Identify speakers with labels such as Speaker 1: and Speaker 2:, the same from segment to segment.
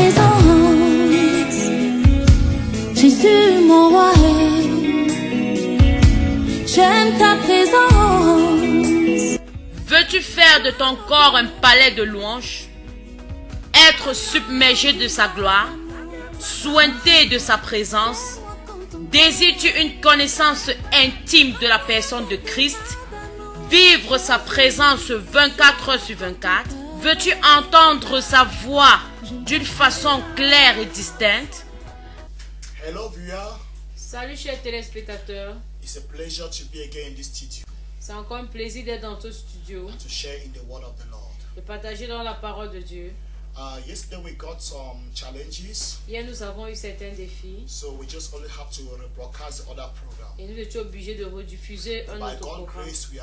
Speaker 1: présence, Jésus mon roi, j'aime ta présence.
Speaker 2: Veux-tu faire de ton corps un palais de louanges, être submergé de sa gloire, sointé de sa présence? Désires-tu une connaissance intime de la personne de Christ, vivre sa présence 24 heures sur 24? Veux-tu entendre sa voix d'une façon claire et distincte?
Speaker 3: Hello viewer.
Speaker 2: Salut chers téléspectateurs.
Speaker 3: It's a pleasure to be again in this studio.
Speaker 2: C'est encore un plaisir d'être dans ce studio,
Speaker 3: To share in the word of the Lord.
Speaker 2: de partager dans la parole de Dieu.
Speaker 3: Yesterday we got some challenges,
Speaker 2: Hier nous avons eu certains défis
Speaker 3: so we just only have to rebroadcast the other program.
Speaker 2: et nous étions obligés de rediffuser un
Speaker 3: By
Speaker 2: autre
Speaker 3: God's
Speaker 2: programme.
Speaker 3: grace, we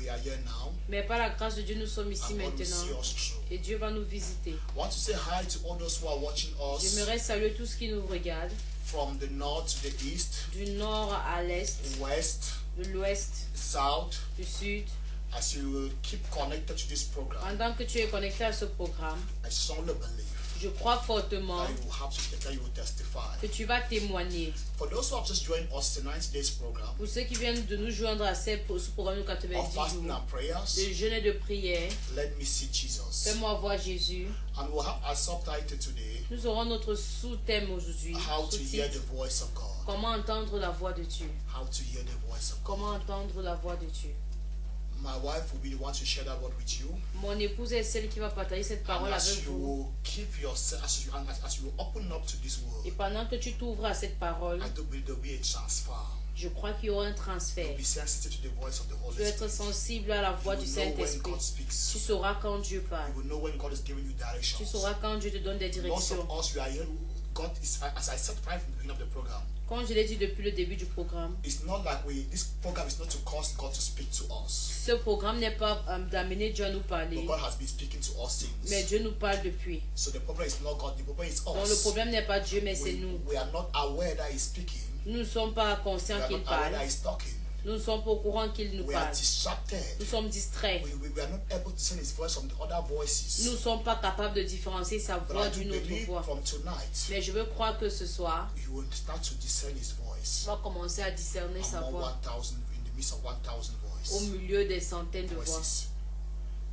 Speaker 3: are here now.
Speaker 2: Mais par la grâce de Dieu, nous sommes ici
Speaker 3: And God will
Speaker 2: maintenant
Speaker 3: see us through.
Speaker 2: et Dieu va nous visiter.
Speaker 3: I want to say hi to all those who are watching us
Speaker 2: J'aimerais saluer tous ceux qui nous regardent,
Speaker 3: from the north to the east,
Speaker 2: du nord à l'est,
Speaker 3: west,
Speaker 2: de l'ouest,
Speaker 3: south.
Speaker 2: du sud.
Speaker 3: As you keep connected to this program,
Speaker 2: Pendant que tu es connecté à ce programme,
Speaker 3: I strongly believe
Speaker 2: je crois fortement
Speaker 3: that you will testify.
Speaker 2: que tu vas témoigner.
Speaker 3: For those who have just joined us tonight, today's program
Speaker 2: Pour ceux qui viennent de nous joindre à ce programme de
Speaker 3: of
Speaker 2: 90
Speaker 3: fasting
Speaker 2: jours,
Speaker 3: and prayers,
Speaker 2: de jeûne et de prière,
Speaker 3: let me see Jesus.
Speaker 2: fais-moi voir Jésus.
Speaker 3: And we'll have our subtitle today,
Speaker 2: Nous aurons notre sous-thème aujourd'hui,
Speaker 3: How to hear
Speaker 2: sous-titre,
Speaker 3: the voice of God.
Speaker 2: comment entendre la voix de Dieu.
Speaker 3: How to hear the voice of God.
Speaker 2: Comment entendre la voix de Dieu.
Speaker 3: My wife will be the one to share that word with you.
Speaker 2: Mon épouse est celle qui va partager cette
Speaker 3: And
Speaker 2: parole
Speaker 3: as
Speaker 2: avec
Speaker 3: you
Speaker 2: vous.
Speaker 3: will keep yourself, as you open up to this
Speaker 2: Et
Speaker 3: word,
Speaker 2: pendant que tu t'ouvres à cette parole,
Speaker 3: I do believe there will be a transfer.
Speaker 2: je crois qu'il y aura un transfert.
Speaker 3: You'll be sensitive to the voice of the
Speaker 2: Tu
Speaker 3: Holy
Speaker 2: vas être
Speaker 3: Spirit.
Speaker 2: sensible à la voix
Speaker 3: You
Speaker 2: du
Speaker 3: will know when
Speaker 2: Saint-Esprit.
Speaker 3: God speaks.
Speaker 2: Tu sauras quand Dieu parle.
Speaker 3: You will know when God is giving you
Speaker 2: Tu
Speaker 3: directions.
Speaker 2: sauras quand Dieu te donne des
Speaker 3: Most
Speaker 2: directions.
Speaker 3: of us, we are here. God is, as I said right from the beginning of the program,
Speaker 2: Comme je l'ai dit depuis le début du programme,
Speaker 3: it's not like this program is not to cause God to speak to us.
Speaker 2: ce programme n'est pas d'amener Dieu à nous parler,
Speaker 3: But God has been speaking to us
Speaker 2: mais
Speaker 3: since.
Speaker 2: Dieu nous parle depuis.
Speaker 3: So the problem is not God, the problem is
Speaker 2: Donc le
Speaker 3: us.
Speaker 2: problème n'est pas Dieu, mais c'est nous.
Speaker 3: We are not aware that He's speaking.
Speaker 2: Nous ne sommes pas
Speaker 3: We
Speaker 2: conscients
Speaker 3: are
Speaker 2: qu'il
Speaker 3: not aware
Speaker 2: parle.
Speaker 3: that He's talking.
Speaker 2: Nous ne sommes pas au courant qu'il nous
Speaker 3: We are
Speaker 2: parle.
Speaker 3: distracted.
Speaker 2: Nous sommes distraits.
Speaker 3: We are not able to discern His voice from the other
Speaker 2: Nous
Speaker 3: voices.
Speaker 2: ne sommes pas capables de différencier sa
Speaker 3: But
Speaker 2: voix
Speaker 3: I do
Speaker 2: d'une autre
Speaker 3: believe
Speaker 2: voix.
Speaker 3: from tonight,
Speaker 2: Mais je veux croire que ce soir,
Speaker 3: you will start to discern His voice
Speaker 2: on va commencer à discerner sa
Speaker 3: among
Speaker 2: voix
Speaker 3: 1,000, in the midst of 1,000
Speaker 2: au
Speaker 3: voices.
Speaker 2: milieu des centaines de voix.
Speaker 3: Voices.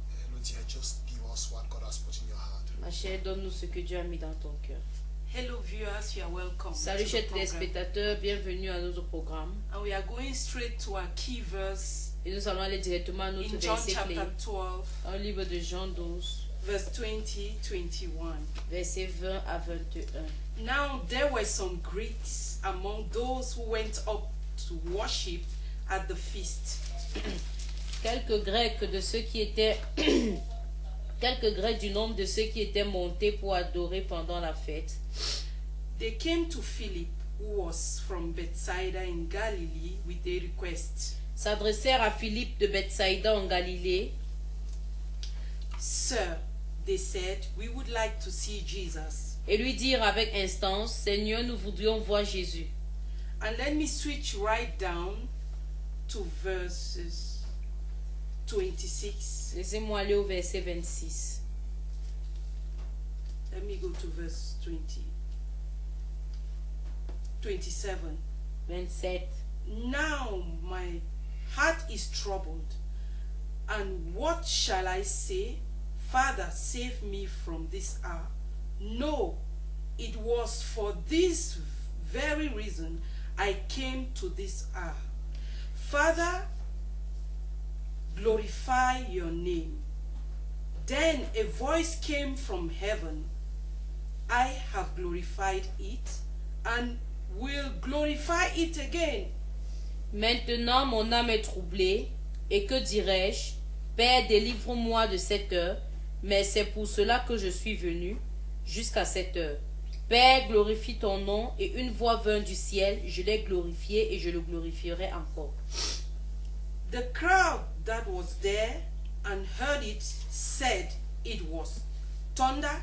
Speaker 3: Hello, dear, just give us what God has put in your heart.
Speaker 2: Ma chère, donne-nous ce que Dieu a mis dans ton cœur.
Speaker 4: Hello viewers, you are welcome.
Speaker 2: Salut
Speaker 4: to the
Speaker 2: chers
Speaker 4: program.
Speaker 2: téléspectateurs, bienvenue à notre programme.
Speaker 4: And we are going straight to our key verse
Speaker 2: Et nous allons aller directement à notre
Speaker 4: in John
Speaker 2: verset clé.
Speaker 4: chapter 12,
Speaker 2: Un livre de Jean 12,
Speaker 4: verse 20-21.
Speaker 2: versets 20 à 21.
Speaker 4: Now there were some Greeks among those who went up to worship at the feast.
Speaker 2: Quelques Grecs de ceux qui étaient quelques Grecs du nombre de ceux qui étaient montés pour adorer pendant la fête.
Speaker 4: They came to Philip, who was from Bethsaida in Galilee, with a request.
Speaker 2: S'adressèrent à Philippe de Bethsaïda en Galilée.
Speaker 4: Sir, they said, we would like to see Jesus.
Speaker 2: Et lui dirent avec instance, Seigneur, nous voudrions voir Jésus.
Speaker 4: And let me switch right down to verses 26.
Speaker 2: Laissez-moi aller au verset 26.
Speaker 4: Let me go to verse 27.
Speaker 2: 27.
Speaker 4: Now my heart is troubled, and what shall I say? Father, save me from this hour. No, it was for this very reason I came to this hour. Father, glorify your name. Then a voice came from heaven. I have glorified it and will glorify it again.
Speaker 2: Maintenant mon âme est troublée, et que dirais-je? Père, délivre-moi de cette heure, mais c'est pour cela que je suis venu, jusqu'à cette heure. Père, glorifie ton nom, et une voix vint du ciel, je l'ai glorifié et je le glorifierai encore.
Speaker 4: The crowd that was there and heard it said it was thunder.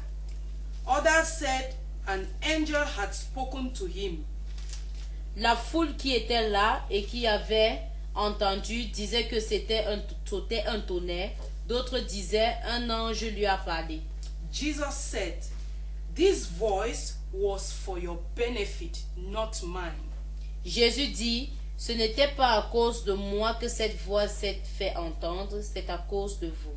Speaker 4: Others said an angel had spoken to him.
Speaker 2: La foule qui était là et qui avait entendu disait que c'était un tonnerre. D'autres disaient un ange lui a parlé.
Speaker 4: Jesus said, This voice was for your benefit, not mine.
Speaker 2: Jésus dit, ce n'était pas à cause de moi que cette voix s'est fait entendre, c'est à cause de vous.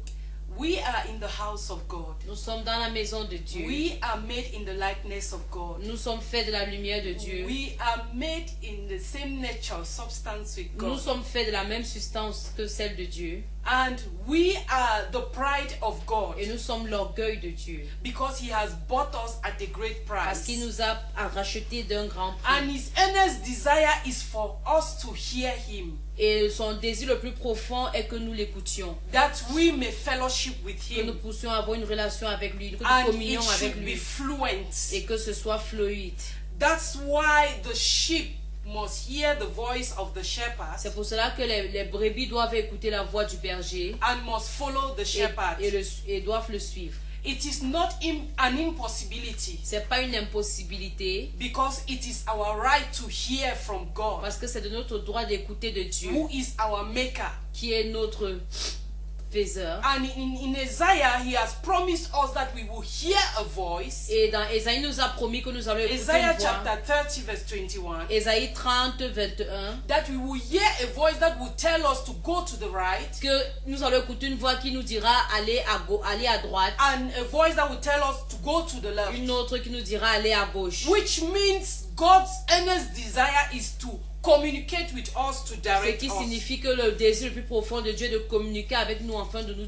Speaker 4: We are in the house of God.
Speaker 2: Nous sommes dans la maison de Dieu.
Speaker 4: We are made in the likeness of God.
Speaker 2: Nous sommes faits de la lumière de Dieu.
Speaker 4: We are made in the same nature, substance with God.
Speaker 2: Nous sommes faits de la même substance que celle de Dieu.
Speaker 4: And we are the pride of God.
Speaker 2: Et nous sommes l'orgueil de Dieu.
Speaker 4: Because he has bought us at a great
Speaker 2: Parce qu'il
Speaker 4: price.
Speaker 2: nous a rachetés d'un grand
Speaker 4: And
Speaker 2: prix.
Speaker 4: his earnest desire is for us to hear him.
Speaker 2: Et son désir le plus profond est que nous l'écoutions.
Speaker 4: That we may fellowship with
Speaker 2: Que nous
Speaker 4: him.
Speaker 2: puissions avoir une relation avec lui. Que nous
Speaker 4: And it
Speaker 2: communions avec
Speaker 4: should be
Speaker 2: lui.
Speaker 4: fluent.
Speaker 2: Et que ce soit fluide.
Speaker 4: That's why the sheep must hear the voice of the shepherd
Speaker 2: C'est pour cela que les brebis doivent écouter la voix du berger.
Speaker 4: and must follow the shepherd.
Speaker 2: Et doivent le suivre.
Speaker 4: It is not an impossibility
Speaker 2: C'est pas une impossibilité.
Speaker 4: because it is our right to hear from God,
Speaker 2: Parce que c'est de notre droit d'écouter de Dieu.
Speaker 4: who is our maker.
Speaker 2: Qui est notre faiseur.
Speaker 4: And in Isaiah, he has promised us that we will hear a voice.
Speaker 2: Et dans Ésaïe nous a promis que nous allons écouter
Speaker 4: Isaiah
Speaker 2: une voix.
Speaker 4: chapter 30 verse 21.
Speaker 2: Ésaïe 30, 21.
Speaker 4: That we will hear a voice that will tell us to go to the right,
Speaker 2: Que nous allons écouter une voix qui nous dira aller à droite.
Speaker 4: and a voice that will tell us to go to the left.
Speaker 2: Une autre qui nous dira aller à gauche.
Speaker 4: Which means God's earnest desire is to communicate with us, to
Speaker 2: Ce
Speaker 4: direct
Speaker 2: qui
Speaker 4: us.
Speaker 2: signifie que le désir le plus profond de Dieu est de communiquer avec nous afin de nous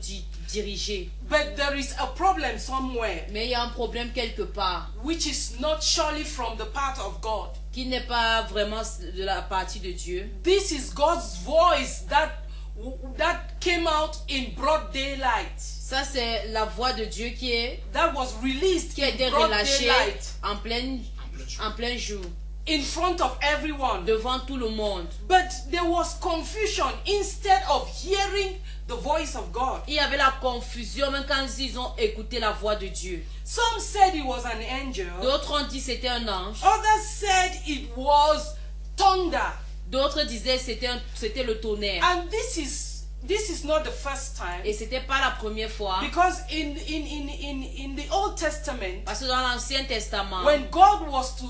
Speaker 2: diriger.
Speaker 4: But there is a problem somewhere,
Speaker 2: Mais il y a un problème quelque part
Speaker 4: which is not surely from the part of God.
Speaker 2: qui n'est pas vraiment de la partie de Dieu.
Speaker 4: This is God's voice that came out in broad daylight.
Speaker 2: Ça, c'est la voix de Dieu
Speaker 4: That was released
Speaker 2: qui a été
Speaker 4: in broad
Speaker 2: relâchée
Speaker 4: daylight
Speaker 2: en plein jour,
Speaker 4: in front of everyone.
Speaker 2: devant tout le monde.
Speaker 4: But there was confusion instead of hearing the voice of God.
Speaker 2: Il y avait la confusion même quand ils ont écouté la voix de Dieu.
Speaker 4: Some said it was an angel.
Speaker 2: D'autres ont dit c'était un ange.
Speaker 4: Others said it was thunder.
Speaker 2: D'autres disaient c'était le tonnerre.
Speaker 4: And this is not the first time.
Speaker 2: Et c'était pas la première fois.
Speaker 4: Because in the Old Testament,
Speaker 2: Parce que dans l'Ancien Testament,
Speaker 4: when God was to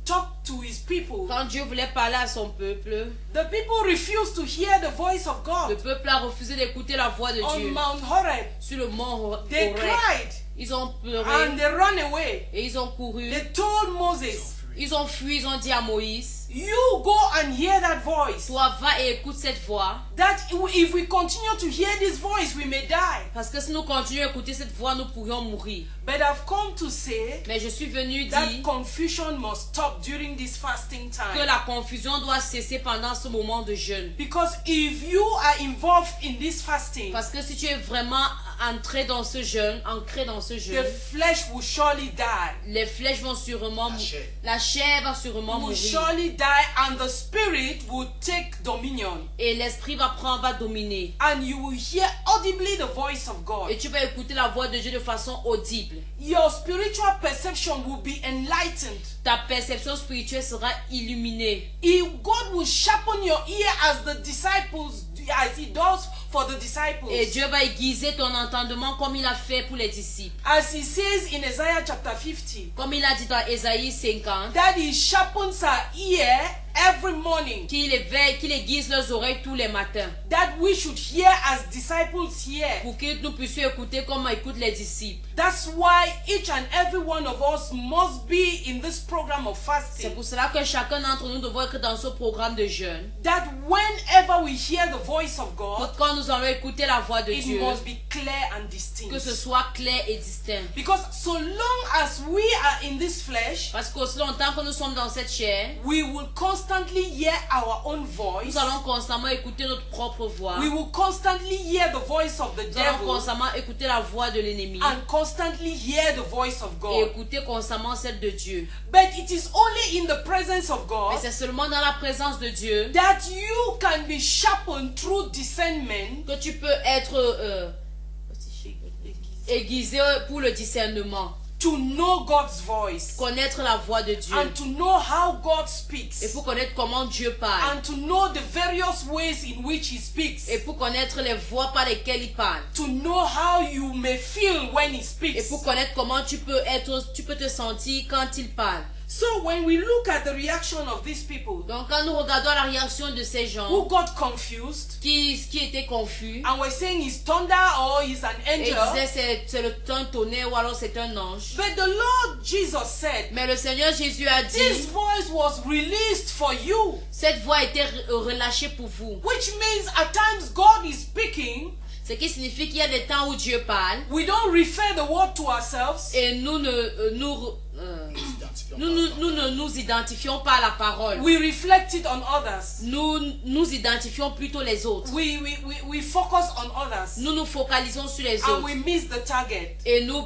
Speaker 4: talk to his people,
Speaker 2: quand Dieu voulait parler à son peuple,
Speaker 4: the people refused to hear the voice of
Speaker 2: le
Speaker 4: God.
Speaker 2: peuple a refusé d'écouter la voix de
Speaker 4: On
Speaker 2: Dieu.
Speaker 4: Mount Horeb,
Speaker 2: Sur le mont
Speaker 4: they
Speaker 2: Horeb,
Speaker 4: cried
Speaker 2: ils ont pleuré
Speaker 4: and they ran away.
Speaker 2: et ils ont couru.
Speaker 4: They told Moses,
Speaker 2: Ils ont fui, ils ont dit à Moïse,
Speaker 4: you go and hear that voice.
Speaker 2: toi va et écoute cette voix.
Speaker 4: That if we continue to hear this voice, we may die.
Speaker 2: Parce que si nous continuons à écouter cette voix, nous pourrions mourir.
Speaker 4: But I've come to say
Speaker 2: Mais je suis venu
Speaker 4: that
Speaker 2: dire
Speaker 4: confusion must stop during this fasting
Speaker 2: que
Speaker 4: time.
Speaker 2: la confusion doit cesser pendant ce moment de jeûne.
Speaker 4: Because if you are involved in this fasting,
Speaker 2: Parce que si tu es vraiment ancré dans ce jeûne,
Speaker 4: the
Speaker 2: jeûne,
Speaker 4: flesh will surely die.
Speaker 2: les flèches vont sûrement mourir. La chair va sûrement
Speaker 4: Will
Speaker 2: mourir.
Speaker 4: surely die, and the spirit will take dominion.
Speaker 2: Et l'esprit va dominer.
Speaker 4: And you will hear audibly the voice of God.
Speaker 2: Et tu vas écouter la voix de Dieu de façon audible.
Speaker 4: Your spiritual perception will be enlightened.
Speaker 2: Ta perception spirituelle sera illuminée.
Speaker 4: God will sharpen your ear as he does for the disciples.
Speaker 2: Et Dieu va aiguiser ton entendement comme il a fait pour les disciples.
Speaker 4: As he says in Isaiah chapter 50,
Speaker 2: Comme il a dit dans Ésaïe 50,
Speaker 4: that he sharpens our ear every morning,
Speaker 2: qu'il aiguise leurs oreilles tous les matins.
Speaker 4: that we should hear as disciples hear.
Speaker 2: Pour que nous puissions écouter comme écoutent les disciples.
Speaker 4: That's why each and every one of us must be in this program of
Speaker 2: C'est
Speaker 4: fasting.
Speaker 2: pour cela que chacun d'entre nous devons être dans ce programme de jeûne.
Speaker 4: That whenever we hear the voice of God,
Speaker 2: Pour quand nous allons écouter la voix de
Speaker 4: it
Speaker 2: Dieu,
Speaker 4: must be clear and
Speaker 2: que
Speaker 4: distinct.
Speaker 2: ce soit clair et distinct.
Speaker 4: Because so long as we are in this flesh,
Speaker 2: Parce qu'aussi longtemps que nous sommes dans cette chair,
Speaker 4: we will constantly hear our own voice.
Speaker 2: nous allons constamment écouter notre propre voix.
Speaker 4: We will constantly hear the voice of the
Speaker 2: Nous allons
Speaker 4: devil
Speaker 2: constamment écouter la voix de l'ennemi.
Speaker 4: and constantly hear the voice of
Speaker 2: Et
Speaker 4: God.
Speaker 2: écouter constamment celle de Dieu.
Speaker 4: But it is only in the presence of
Speaker 2: Mais
Speaker 4: God
Speaker 2: c'est seulement dans la présence de Dieu
Speaker 4: that you can be sharpened through discernment
Speaker 2: que tu peux être aiguisé pour le discernement.
Speaker 4: to know God's voice
Speaker 2: connaître la voix de Dieu.
Speaker 4: and to know how God
Speaker 2: Et
Speaker 4: speaks
Speaker 2: pour connaître comment Dieu parle.
Speaker 4: and to know the various ways in which he speaks,
Speaker 2: Et pour connaître les voies par lesquelles il parle.
Speaker 4: to know how you may feel when he
Speaker 2: Et
Speaker 4: speaks.
Speaker 2: pour connaître comment tu peux te sentir quand il parle.
Speaker 4: So when we look at the reaction of these people
Speaker 2: Donc quand nous regardons la réaction de ces
Speaker 4: who
Speaker 2: gens
Speaker 4: got confused
Speaker 2: qui étaient confus
Speaker 4: and were saying he's thunder or he's an
Speaker 2: et
Speaker 4: angel,
Speaker 2: disaient c'est un tonnerre ou alors c'est un ange.
Speaker 4: but the Lord Jesus said,
Speaker 2: Mais le Seigneur Jésus a
Speaker 4: this
Speaker 2: dit,
Speaker 4: voice was released for you,
Speaker 2: cette voix a été relâchée pour vous.
Speaker 4: which means at times God is speaking.
Speaker 2: Ce qui signifie qu'il y a des temps où Dieu parle
Speaker 4: We don't refer the word to ourselves.
Speaker 2: et nous ne nous identifions pas à la parole.
Speaker 4: We reflect it on others.
Speaker 2: Nous identifions plutôt les autres.
Speaker 4: We focus on others.
Speaker 2: Nous nous focalisons sur les
Speaker 4: And
Speaker 2: autres
Speaker 4: we miss the target.
Speaker 2: et nous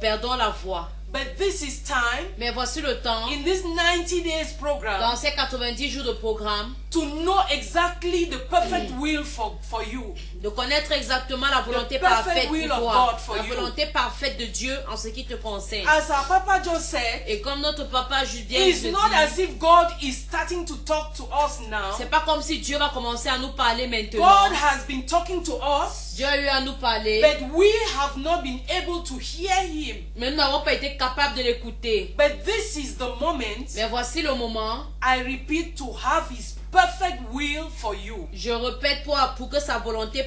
Speaker 2: perdons la voie.
Speaker 4: But this is time
Speaker 2: Mais voici le temps,
Speaker 4: in this 90 days program
Speaker 2: dans ces 90 jours de programme,
Speaker 4: to know exactly the perfect will for you.
Speaker 2: de connaître exactement la volonté
Speaker 4: The perfect
Speaker 2: parfaite
Speaker 4: will
Speaker 2: pour
Speaker 4: of
Speaker 2: toi,
Speaker 4: God for
Speaker 2: la
Speaker 4: you.
Speaker 2: volonté parfaite de Dieu en ce qui te concerne.
Speaker 4: As our Papa just said,
Speaker 2: Et comme notre papa Julien
Speaker 4: it's
Speaker 2: le
Speaker 4: not
Speaker 2: dit,
Speaker 4: as if God is starting to talk to us now.
Speaker 2: c'est pas comme si Dieu va commencer à nous parler maintenant.
Speaker 4: God has been talking to us,
Speaker 2: Dieu a eu à nous parler,
Speaker 4: but we have not been able to hear him.
Speaker 2: mais nous n'avons pas été capables de l'écouter.
Speaker 4: But this is the moment,
Speaker 2: Mais voici le moment,
Speaker 4: I repeat, to have his perfect will for you.
Speaker 2: je répète pour que sa volonté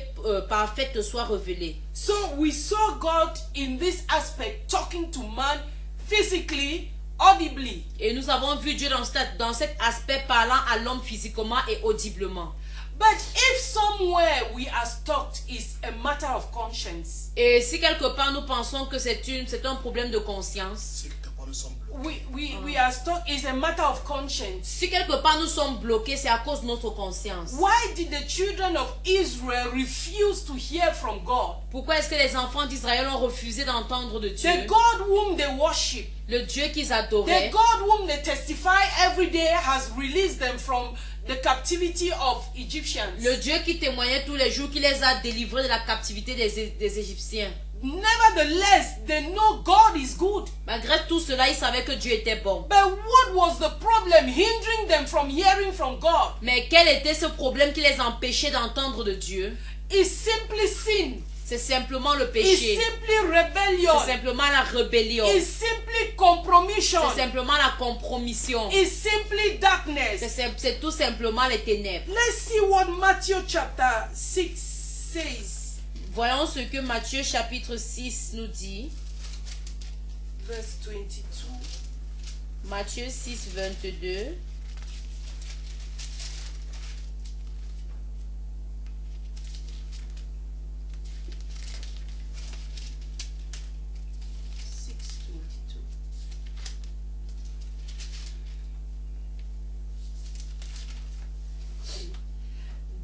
Speaker 2: parfaite te soit révélée.
Speaker 4: So we saw God in this aspect talking to man physically, audibly.
Speaker 2: Et nous avons vu Dieu dans cet aspect parlant à l'homme physiquement et audiblement.
Speaker 4: But if somewhere we are stuck, is a matter of conscience.
Speaker 2: Et si quelque part nous pensons que c'est un problème de conscience,
Speaker 3: C'est que quelque part nous sommes bloqués.
Speaker 4: We are stuck, is a matter of conscience.
Speaker 2: si quelque part nous sommes bloqués, c'est à cause de notre conscience.
Speaker 4: Why did the children of Israel refuse to hear from God?
Speaker 2: Pourquoi est-ce que les enfants d'Israël ont refusé d'entendre de Dieu?
Speaker 4: The God whom they worship,
Speaker 2: Le Dieu qu'ils
Speaker 4: the
Speaker 2: adoraient,
Speaker 4: God whom they testify every day has released them from the captivity of Egyptians.
Speaker 2: le Dieu qui témoignait tous les jours, qui les a délivrés de la captivité des Égyptiens.
Speaker 4: Nevertheless, they know God is good.
Speaker 2: Malgré tout cela, ils savaient que Dieu était bon.
Speaker 4: But what was the problem hindering them from hearing from God?
Speaker 2: Mais quel était ce problème qui les empêchait d'entendre de Dieu?
Speaker 4: It's simply sin.
Speaker 2: C'est simplement le
Speaker 4: It's
Speaker 2: péché.
Speaker 4: simply rebellion.
Speaker 2: C'est simplement la rébellion.
Speaker 4: It's simply compromission.
Speaker 2: C'est simplement la compromission.
Speaker 4: It's simply darkness.
Speaker 2: C'est tout simplement les ténèbres.
Speaker 4: Let's see what Matthew chapter 6 says.
Speaker 2: Voyons ce que Matthieu chapitre 6 nous dit.
Speaker 4: Verse 22.
Speaker 2: Matthieu 6, 22.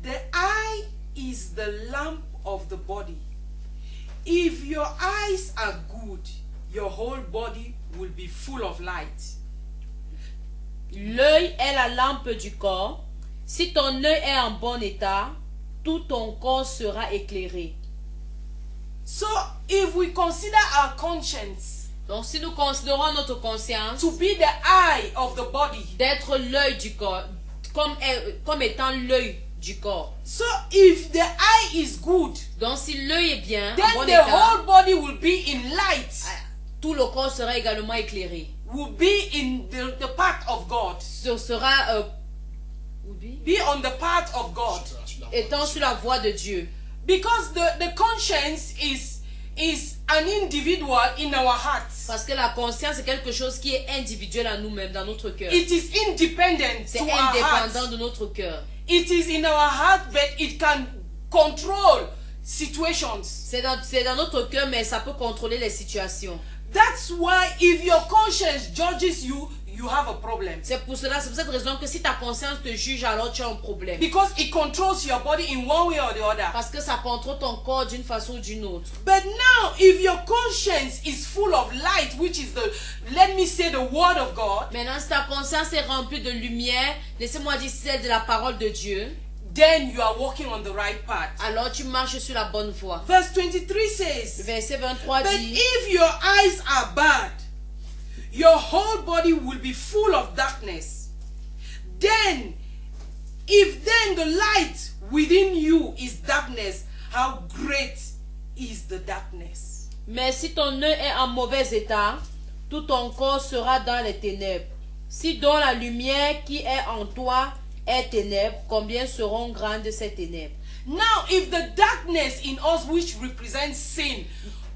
Speaker 4: The eye is the lamp of the body. If your eyes are good, your whole body will be full of light.
Speaker 2: L'œil est la lampe du corps. Si ton œil est en bon état, tout ton corps sera éclairé.
Speaker 4: So, if we consider our conscience
Speaker 2: Donc si nous considérons notre conscience
Speaker 4: to be the eye of the body,
Speaker 2: d'être l'œil du corps, comme étant l'œil du corps.
Speaker 4: so if the eye is good,
Speaker 2: Donc si l'œil est bien, en
Speaker 4: then
Speaker 2: bon
Speaker 4: the
Speaker 2: état,
Speaker 4: whole body will be in light,
Speaker 2: tout le corps sera également éclairé.
Speaker 4: will be in the path of God,
Speaker 2: Ce sera
Speaker 4: be on the path of God.
Speaker 2: étant sur la voie de Dieu.
Speaker 4: Because the conscience is an individual in our hearts.
Speaker 2: Parce que la conscience est quelque chose qui est individuel à nous-mêmes, dans notre cœur.
Speaker 4: It is independent
Speaker 2: C'est
Speaker 4: to our hearts.
Speaker 2: indépendant de notre cœur.
Speaker 4: It is in our heart, but it can control situations.
Speaker 2: C'est dans notre cœur, mais ça peut contrôler les situations.
Speaker 4: That's why if your conscience judges you, you have a problem.
Speaker 2: C'est pour cette raison que si ta conscience te juge, alors tu as un problème.
Speaker 4: Because it controls your body in one way or the other.
Speaker 2: Parce que ça contrôle ton corps d'une façon ou d'une autre.
Speaker 4: But now, if your conscience is full of light, which is let me say, the word of God,
Speaker 2: Maintenant, si ta conscience est remplie de lumière, laissez-moi dire celle de la parole de Dieu,
Speaker 4: then you are walking on the right path.
Speaker 2: alors tu marches sur la bonne voie.
Speaker 4: Verse 23
Speaker 2: Le
Speaker 4: says,
Speaker 2: verset 23
Speaker 4: but
Speaker 2: dit,
Speaker 4: if your eyes are bad, your whole body will be full of darkness. Then, if then the light within you is darkness, how great is the darkness?
Speaker 2: mais si ton œil est en mauvais état, tout ton corps sera dans les ténèbres. Si donc la lumière qui est en toi est ténèbres, combien seront grandes ces ténèbres?
Speaker 4: Now, if the darkness in us which represents sin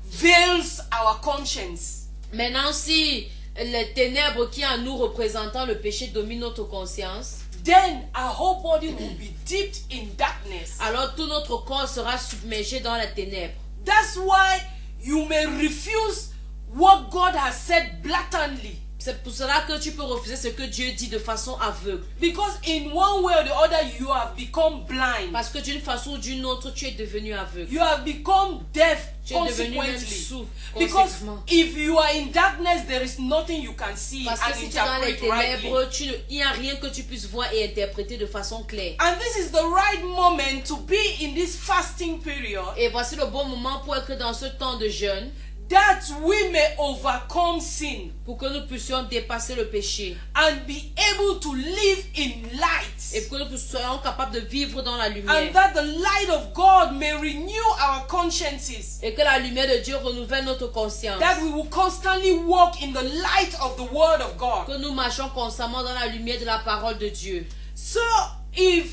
Speaker 4: veils our conscience,
Speaker 2: Maintenant, si les ténèbres qui en nous représentant le péché dominent notre conscience,
Speaker 4: then our whole body will be dipped in darkness.
Speaker 2: alors tout notre corps sera submergé dans les ténèbres.
Speaker 4: That's why you may refuse what God has said blatantly.
Speaker 2: C'est pour cela que tu peux refuser ce que Dieu dit de façon aveugle.
Speaker 4: Because in one way or the other, you have become blind.
Speaker 2: Parce que d'une façon ou d'une autre, tu es devenu aveugle.
Speaker 4: You have become deaf
Speaker 2: Tu es devenu même
Speaker 4: consequently.
Speaker 2: sourd,
Speaker 4: Because
Speaker 2: conséquemment.
Speaker 4: if you are in darkness, there is nothing you can see
Speaker 2: Parce que
Speaker 4: and
Speaker 2: si tu es dans les
Speaker 4: interpret rightly.
Speaker 2: ténèbres, il n'y a rien que tu puisses voir et interpréter de façon claire.
Speaker 4: And this is the right moment to be in this fasting period,
Speaker 2: Et voici le bon moment pour être dans ce temps de jeûne,
Speaker 4: that we may overcome sin
Speaker 2: pour que nous puissions dépasser le péché.
Speaker 4: and be able to live in light.
Speaker 2: Et pour que nous soyons capables de vivre dans la
Speaker 4: And
Speaker 2: lumière.
Speaker 4: that the light of God may renew our consciences.
Speaker 2: Et que la lumière de Dieu renouvelle notre conscience.
Speaker 4: That we will constantly walk in the light of the Word of God.
Speaker 2: Que nous marchons constamment dans la lumière de la parole de Dieu.
Speaker 4: So, if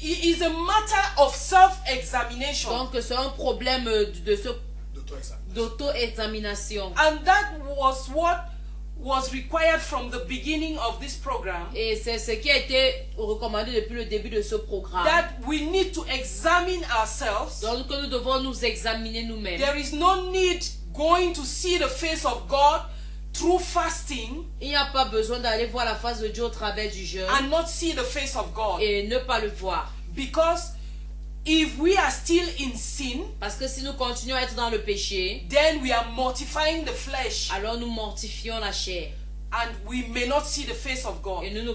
Speaker 4: it is a matter of self-examination,
Speaker 2: Donc c'est un problème de ce
Speaker 3: D'auto-examination.
Speaker 2: d'auto-examination.
Speaker 4: and that was what was required from the beginning of this program,
Speaker 2: Et c'est ce qui a été recommandé depuis le début de ce programme.
Speaker 4: that we need to examine ourselves.
Speaker 2: Donc que nous devons nous examiner nous-mêmes.
Speaker 4: There is no need going to see the face of God through fasting
Speaker 2: Il n'y a pas besoin d'aller voir la face de Dieu au travers du jeûne
Speaker 4: and not see the face of God.
Speaker 2: et ne pas le voir.
Speaker 4: Because if we are still in sin,
Speaker 2: Parce que si nous continuons à être dans le péché,
Speaker 4: then we are mortifying the flesh
Speaker 2: alors nous mortifions la chair.
Speaker 4: and we may not see the face of God.
Speaker 2: Et nous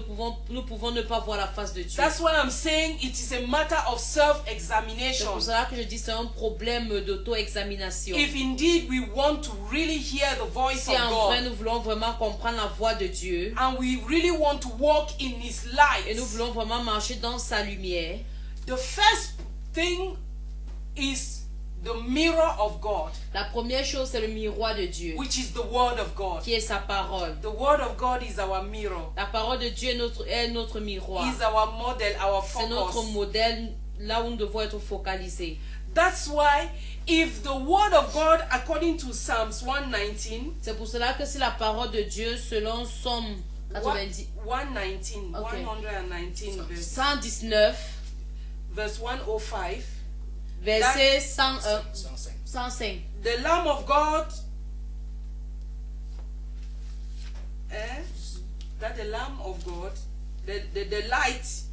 Speaker 2: pouvons ne pas voir la face de Dieu.
Speaker 4: That's why I'm saying it is a matter of
Speaker 2: C'est
Speaker 4: self-examination.
Speaker 2: pour cela que je dis que c'est un problème d'auto-examination.
Speaker 4: If indeed we want to really hear the voice
Speaker 2: Si
Speaker 4: of
Speaker 2: en vrai
Speaker 4: God
Speaker 2: nous voulons vraiment comprendre la voix de Dieu
Speaker 4: and we really want to walk in His
Speaker 2: et
Speaker 4: light,
Speaker 2: nous voulons vraiment marcher dans sa lumière,
Speaker 4: the first thing is the mirror of God,
Speaker 2: la première chose c'est le miroir de Dieu,
Speaker 4: which is the Word of God.
Speaker 2: qui est sa parole.
Speaker 4: The Word of God is our mirror,
Speaker 2: La parole de Dieu est notre miroir.
Speaker 4: is our model, our
Speaker 2: C'est notre
Speaker 4: focus.
Speaker 2: modèle, là où nous devons être focalisés.
Speaker 4: That's why if the Word of God, according to Psalms 119,
Speaker 2: C'est pour cela que si la parole de Dieu, selon Somme 90,
Speaker 4: 119,
Speaker 2: Okay.
Speaker 4: 119
Speaker 2: 119,
Speaker 4: verse 105,
Speaker 2: verset 101,
Speaker 3: 105.
Speaker 2: 105.
Speaker 4: the Lamb of God, that the Lamb of God, the light,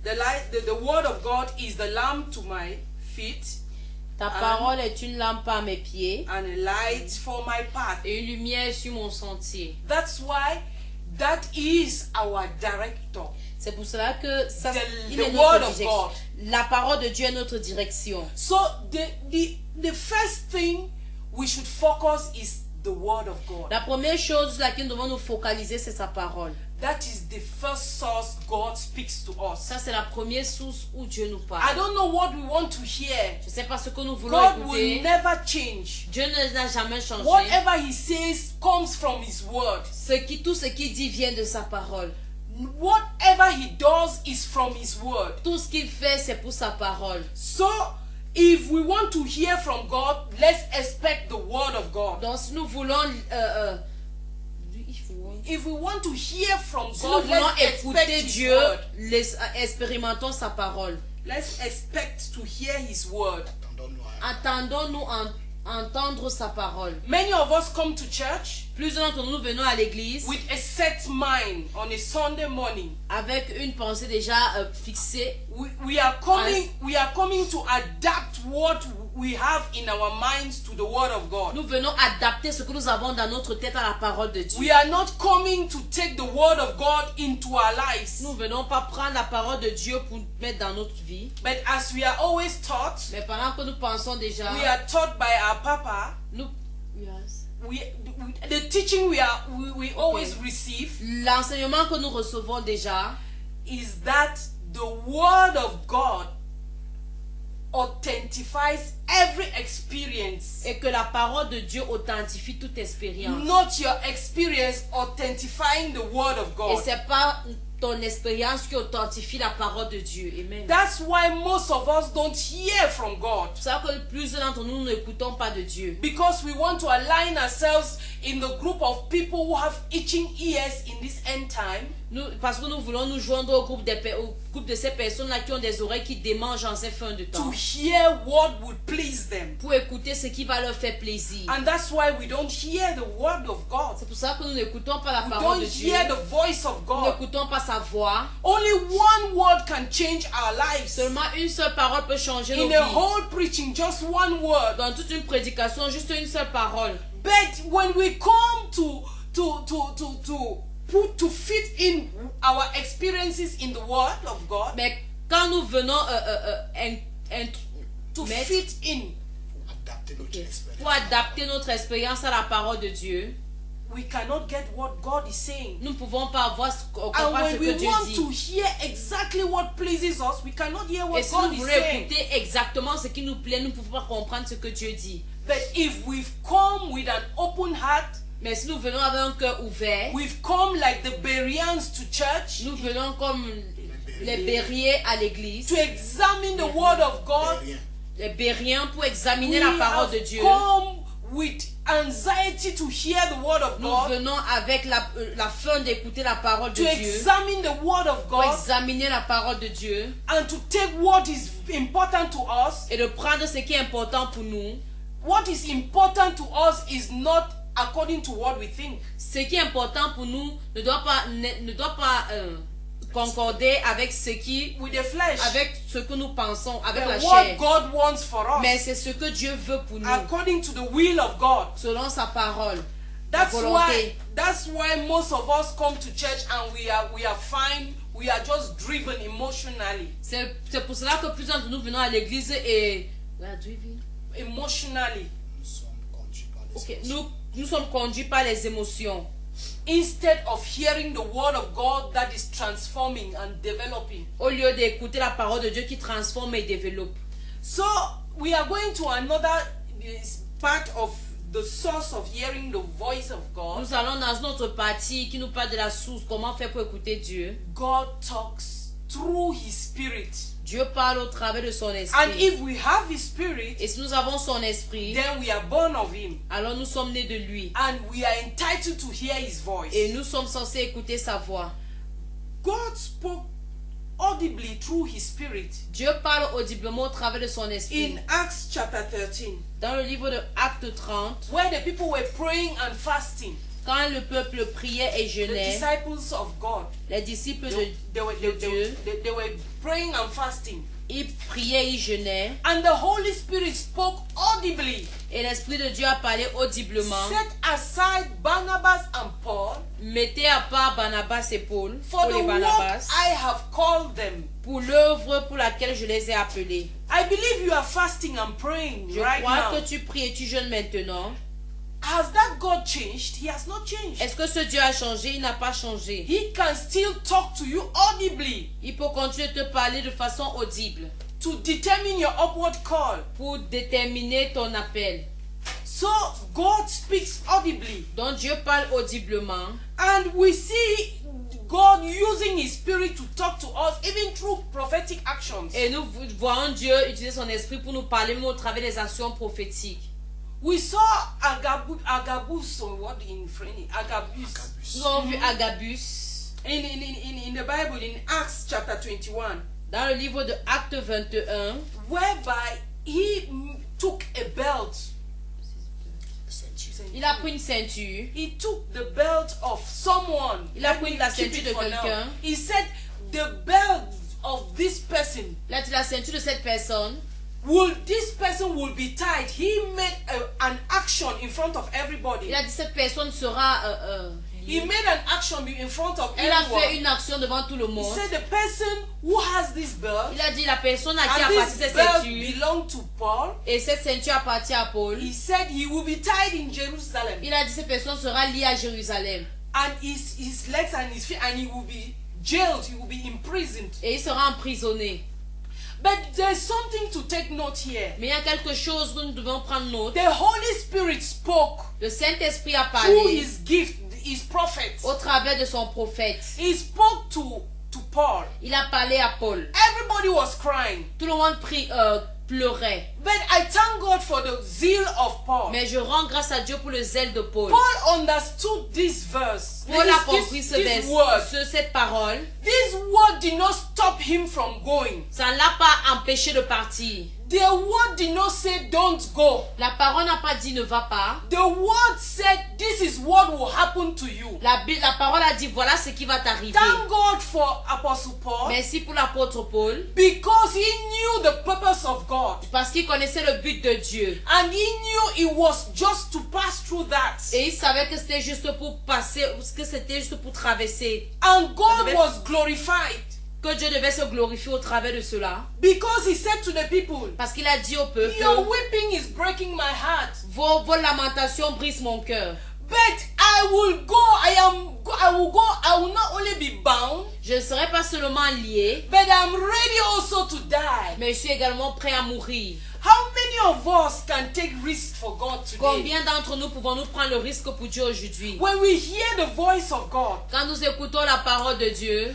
Speaker 4: the Word of God is the lamp to my feet
Speaker 2: Ta parole est une lampe à mes pieds
Speaker 4: and a light for my path.
Speaker 2: et une lumière sur mon sentier.
Speaker 4: That's why that is our director.
Speaker 2: C'est pour cela que ça, il
Speaker 4: The
Speaker 2: est
Speaker 4: word
Speaker 2: notre
Speaker 4: of
Speaker 2: direction.
Speaker 4: God.
Speaker 2: La parole de Dieu est notre direction.
Speaker 4: So the first thing we should focus is the Word of God.
Speaker 2: La première chose sur laquelle nous devons nous focaliser, c'est sa parole.
Speaker 4: That is the first source God speaks to us.
Speaker 2: Ça, c'est la première source où Dieu nous
Speaker 4: I
Speaker 2: parle.
Speaker 4: don't know what we want to hear.
Speaker 2: Je ne sais pas ce que nous voulons
Speaker 4: God will
Speaker 2: écouter.
Speaker 4: never change.
Speaker 2: Dieu n'a jamais changé.
Speaker 4: Whatever He says comes from His Word.
Speaker 2: Tout ce qu'il dit vient de sa parole.
Speaker 4: Whatever He does is from His Word.
Speaker 2: Tout ce qu'il fait, c'est pour sa parole.
Speaker 4: So, if we want to hear from God, let's expect the Word of God.
Speaker 2: Donc, si nous voulons...
Speaker 4: If we want to hear from
Speaker 2: Si nous
Speaker 4: God,
Speaker 2: voulons
Speaker 4: let's expect
Speaker 2: écouter
Speaker 4: His
Speaker 2: Dieu,
Speaker 4: Word.
Speaker 2: expérimentons sa parole.
Speaker 4: Let's expect to hear His Word.
Speaker 3: Attendons-nous à-
Speaker 2: Attendons-nous entendre sa parole.
Speaker 4: Many of us come to church
Speaker 2: Plusieurs d'entre nous venons à l'église
Speaker 4: with a set mind on a Sunday morning.
Speaker 2: avec une pensée déjà fixée.
Speaker 4: We are coming to adapt what we have in our minds to the word of God.
Speaker 2: Nous venons adapter ce que nous avons dans notre tête à la parole de Dieu.
Speaker 4: We are not coming to take the word of God into our lives.
Speaker 2: Nous ne venons pas prendre la parole de Dieu pour mettre dans notre vie.
Speaker 4: But as we are always taught,
Speaker 2: Mais pendant que nous pensons déjà,
Speaker 4: we are taught by our papa.
Speaker 2: nous, yes.
Speaker 4: The teaching we always receive
Speaker 2: L'enseignement que nous recevons déjà,
Speaker 4: is that the word of God authentifies every experience.
Speaker 2: et que la parole de Dieu authentifie toute expérience.
Speaker 4: Not your experience authentifying the word of
Speaker 2: Et
Speaker 4: God.
Speaker 2: c'est pas ton expérience qui authentifie la parole de Dieu. Amen.
Speaker 4: That's why most of us don't hear from God.
Speaker 2: C'est pour ça que plusieurs d'entre nous n'écoutons pas de Dieu.
Speaker 4: Because we want to align ourselves in the group of people who have itching ears in this end time.
Speaker 2: Parce que nous voulons nous joindre au groupe de ces personnes-là qui ont des oreilles qui démangent en ces fins de
Speaker 4: To
Speaker 2: temps.
Speaker 4: hear what would please them.
Speaker 2: Pour écouter ce qui va leur faire plaisir.
Speaker 4: And that's why we don't hear the word of God.
Speaker 2: C'est pour ça que nous n'écoutons pas la
Speaker 4: We
Speaker 2: parole
Speaker 4: don't
Speaker 2: de Dieu.
Speaker 4: hear the voice of
Speaker 2: Nous
Speaker 4: God.
Speaker 2: n'écoutons pas sa voix.
Speaker 4: Only one word can change our lives.
Speaker 2: Seulement une seule parole peut changer nos
Speaker 4: In a
Speaker 2: vies.
Speaker 4: whole preaching, just one word.
Speaker 2: Dans toute une prédication, juste une seule parole.
Speaker 4: But when we come to fit in our experiences in the word of God,
Speaker 2: Mais quand nous venons
Speaker 4: to
Speaker 2: mettre-
Speaker 4: fit in,
Speaker 3: Adapter notre expérience.
Speaker 2: pour adapter notre expérience à la parole de Dieu,
Speaker 4: we cannot get what God is saying.
Speaker 2: nous ne pouvons pas
Speaker 4: And
Speaker 2: comprendre ce
Speaker 4: when
Speaker 2: que
Speaker 4: we
Speaker 2: Dieu
Speaker 4: want
Speaker 2: dit.
Speaker 4: to hear exactly what pleases us, we cannot hear what
Speaker 2: Et si
Speaker 4: God
Speaker 2: nous
Speaker 4: is
Speaker 2: voulons
Speaker 4: saying.
Speaker 2: écouter exactement ce qui nous plaît, nous ne pouvons pas comprendre ce que Dieu dit.
Speaker 4: But if we've come with an open heart,
Speaker 2: Mais si nous venons avec un cœur ouvert,
Speaker 4: we've come like the Bereans to church
Speaker 2: nous venons comme les Bériens à l'église,
Speaker 4: to examine the word of God.
Speaker 3: Rien.
Speaker 2: les Bériens pour examiner
Speaker 4: We
Speaker 2: la parole de
Speaker 4: have
Speaker 2: Dieu.
Speaker 4: come with anxiety to hear the word of
Speaker 2: Nous
Speaker 4: God,
Speaker 2: venons avec la faim d'écouter la parole de
Speaker 4: to
Speaker 2: Dieu,
Speaker 4: examine the word of
Speaker 2: pour
Speaker 4: God,
Speaker 2: examiner la parole de Dieu
Speaker 4: and to take what is important to us.
Speaker 2: et de prendre ce qui est important pour nous.
Speaker 4: What is important to us is not according to what we think.
Speaker 2: Ce qui est important pour nous ne doit pas concorder avec
Speaker 4: With the flesh,
Speaker 2: avec ce que nous pensons, avec la
Speaker 4: but what
Speaker 2: chair.
Speaker 4: God wants for
Speaker 2: Mais
Speaker 4: us,
Speaker 2: c'est ce que Dieu veut pour nous,
Speaker 4: according to the will of God.
Speaker 2: selon sa parole.
Speaker 4: That's
Speaker 2: La
Speaker 4: why
Speaker 2: volonté.
Speaker 4: that's why most of us come to church and we are fine. We are just driven emotionally.
Speaker 2: C'est pour cela que plusieurs d'entre nous venons à l'église et
Speaker 4: Emotionally.
Speaker 3: Nous sommes conduits par les
Speaker 2: Ok,
Speaker 3: émotions.
Speaker 2: nous sommes conduits par les émotions.
Speaker 4: Instead of hearing the word of God that is transforming and developing.
Speaker 2: Au lieu d'écouter la parole de Dieu qui transforme et développe.
Speaker 4: So we are going to another part of the source of hearing the voice of God.
Speaker 2: Nous allons dans notre partie qui nous parle de la source, comment faire pour écouter Dieu.
Speaker 4: God talks through His Spirit.
Speaker 2: Dieu parle au travers de son
Speaker 4: And
Speaker 2: esprit.
Speaker 4: if we have His Spirit,
Speaker 2: Et si nous avons son esprit,
Speaker 4: then we are born of Him.
Speaker 2: alors nous sommes nés de lui.
Speaker 4: And we are entitled to hear His voice.
Speaker 2: Et nous sommes censés écouter sa voix.
Speaker 4: God spoke audibly through His Spirit.
Speaker 2: Dieu parle audiblement au travers de son esprit.
Speaker 4: In Acts chapter 13,
Speaker 2: Dans le livre de Actes 30,
Speaker 4: where the people were praying and fasting,
Speaker 2: quand le peuple priait et
Speaker 4: the
Speaker 2: jeûnait,
Speaker 4: disciples of God,
Speaker 2: les disciples
Speaker 4: they were praying and fasting.
Speaker 2: ils priaient, ils jeûnaient,
Speaker 4: And the Holy Spirit spoke audibly.
Speaker 2: et l'Esprit de Dieu a parlé audiblement.
Speaker 4: Set aside Barnabas and Paul
Speaker 2: Mettez à part Barnabas et Paul,
Speaker 4: for
Speaker 2: Paul
Speaker 4: the
Speaker 2: et
Speaker 4: work
Speaker 2: Barnabas,
Speaker 4: I have called them.
Speaker 2: pour l'œuvre pour laquelle je les ai appelés.
Speaker 4: I believe you are fasting and praying
Speaker 2: Je
Speaker 4: right
Speaker 2: crois
Speaker 4: now.
Speaker 2: que tu pries et tu jeûnes maintenant.
Speaker 4: Has that God changed? He has not changed.
Speaker 2: Est-ce que ce Dieu a changé? Il n'a pas changé.
Speaker 4: He can still talk to you audibly
Speaker 2: Il peut continuer de te parler de façon audible
Speaker 4: to determine your upward call.
Speaker 2: pour déterminer ton appel.
Speaker 4: So God speaks audibly.
Speaker 2: Donc Dieu parle audiblement.
Speaker 4: And we see God using His Spirit to talk to us even through prophetic actions.
Speaker 2: Et nous voyons Dieu utiliser son esprit pour nous parler même au travers des actions prophétiques.
Speaker 4: We saw Agabus, or what in French? Agabus.
Speaker 2: Nous avons vu Agabus
Speaker 4: In the Bible, in Acts chapter 21,
Speaker 2: dans le livre de Actes 21,
Speaker 4: whereby he took a belt.
Speaker 3: Ceinture.
Speaker 2: il a pris une ceinture.
Speaker 4: He took the belt of someone.
Speaker 2: Il a
Speaker 4: Let
Speaker 2: pris
Speaker 4: me
Speaker 2: la
Speaker 4: keep
Speaker 2: ceinture
Speaker 4: it
Speaker 2: de
Speaker 4: for now.
Speaker 2: quelqu'un.
Speaker 4: He said the belt of this person
Speaker 2: Il a dit la ceinture de cette personne
Speaker 4: this person will be tied. He made an action in front of everybody.
Speaker 2: Il a dit cette personne sera
Speaker 4: He made an action in front of
Speaker 2: elle a fait
Speaker 4: everyone.
Speaker 2: une action devant tout le
Speaker 4: He
Speaker 2: monde.
Speaker 4: said the person who has this belt,
Speaker 2: Il a dit la personne à qui
Speaker 4: and
Speaker 2: appartient
Speaker 4: this
Speaker 2: cette
Speaker 4: belt
Speaker 2: ceinture
Speaker 4: belonged to Paul.
Speaker 2: et cette ceinture appartient à Paul.
Speaker 4: He said he will be tied in Jerusalem,
Speaker 2: Il a dit cette personne sera liée à Jérusalem
Speaker 4: and his legs and his feet, and he will be jailed. He will be imprisoned.
Speaker 2: et il sera emprisonné.
Speaker 4: But there's something to take note here.
Speaker 2: Mais il y a quelque chose dont nous devons prendre note.
Speaker 4: The Holy Spirit spoke
Speaker 2: Le Saint-Esprit a
Speaker 4: through
Speaker 2: parlé
Speaker 4: his gift, his prophet.
Speaker 2: au travers de son prophète.
Speaker 4: He spoke to Paul.
Speaker 2: Il a parlé à Paul.
Speaker 4: Everybody was crying.
Speaker 2: Tout le monde pleurait.
Speaker 4: But I thank God for the zeal of Paul.
Speaker 2: Mais je rends grâce à Dieu pour le zèle de Paul.
Speaker 4: Paul understood this verse.
Speaker 2: Paul a compris
Speaker 4: This word.
Speaker 2: cette parole.
Speaker 4: This word did not stop him from going.
Speaker 2: Ça ne l'a pas empêché de partir.
Speaker 4: The word did not say don't go.
Speaker 2: La parole n'a pas dit ne va pas.
Speaker 4: The word said this is what will happen to you.
Speaker 2: La parole a dit voilà ce qui va t'arriver.
Speaker 4: Thank God for Apostle Paul.
Speaker 2: Merci pour l'apôtre Paul.
Speaker 4: Because he knew the purpose of God.
Speaker 2: Parce qu'il connaissait le but de Dieu.
Speaker 4: And he knew it was just to pass through that.
Speaker 2: Et il savait que c'était juste pour passer, que c'était juste pour traverser.
Speaker 4: And God was glorified.
Speaker 2: Que Dieu devait se glorifier au travers de cela.
Speaker 4: Because he said to the people,
Speaker 2: Parce qu'il a dit au peuple,
Speaker 4: your weeping is breaking my heart.
Speaker 2: vos lamentations brisent mon cœur.
Speaker 4: But I will go, I will not only be bound,
Speaker 2: Je ne serai pas seulement lié,
Speaker 4: but I'm ready also to die.
Speaker 2: mais je suis également prêt à mourir.
Speaker 4: How many of us can take risks for God today?
Speaker 2: Combien d'entre nous pouvons-nous prendre le risque pour Dieu aujourd'hui?
Speaker 4: When we hear the voice of God,
Speaker 2: Quand nous écoutons la parole de Dieu,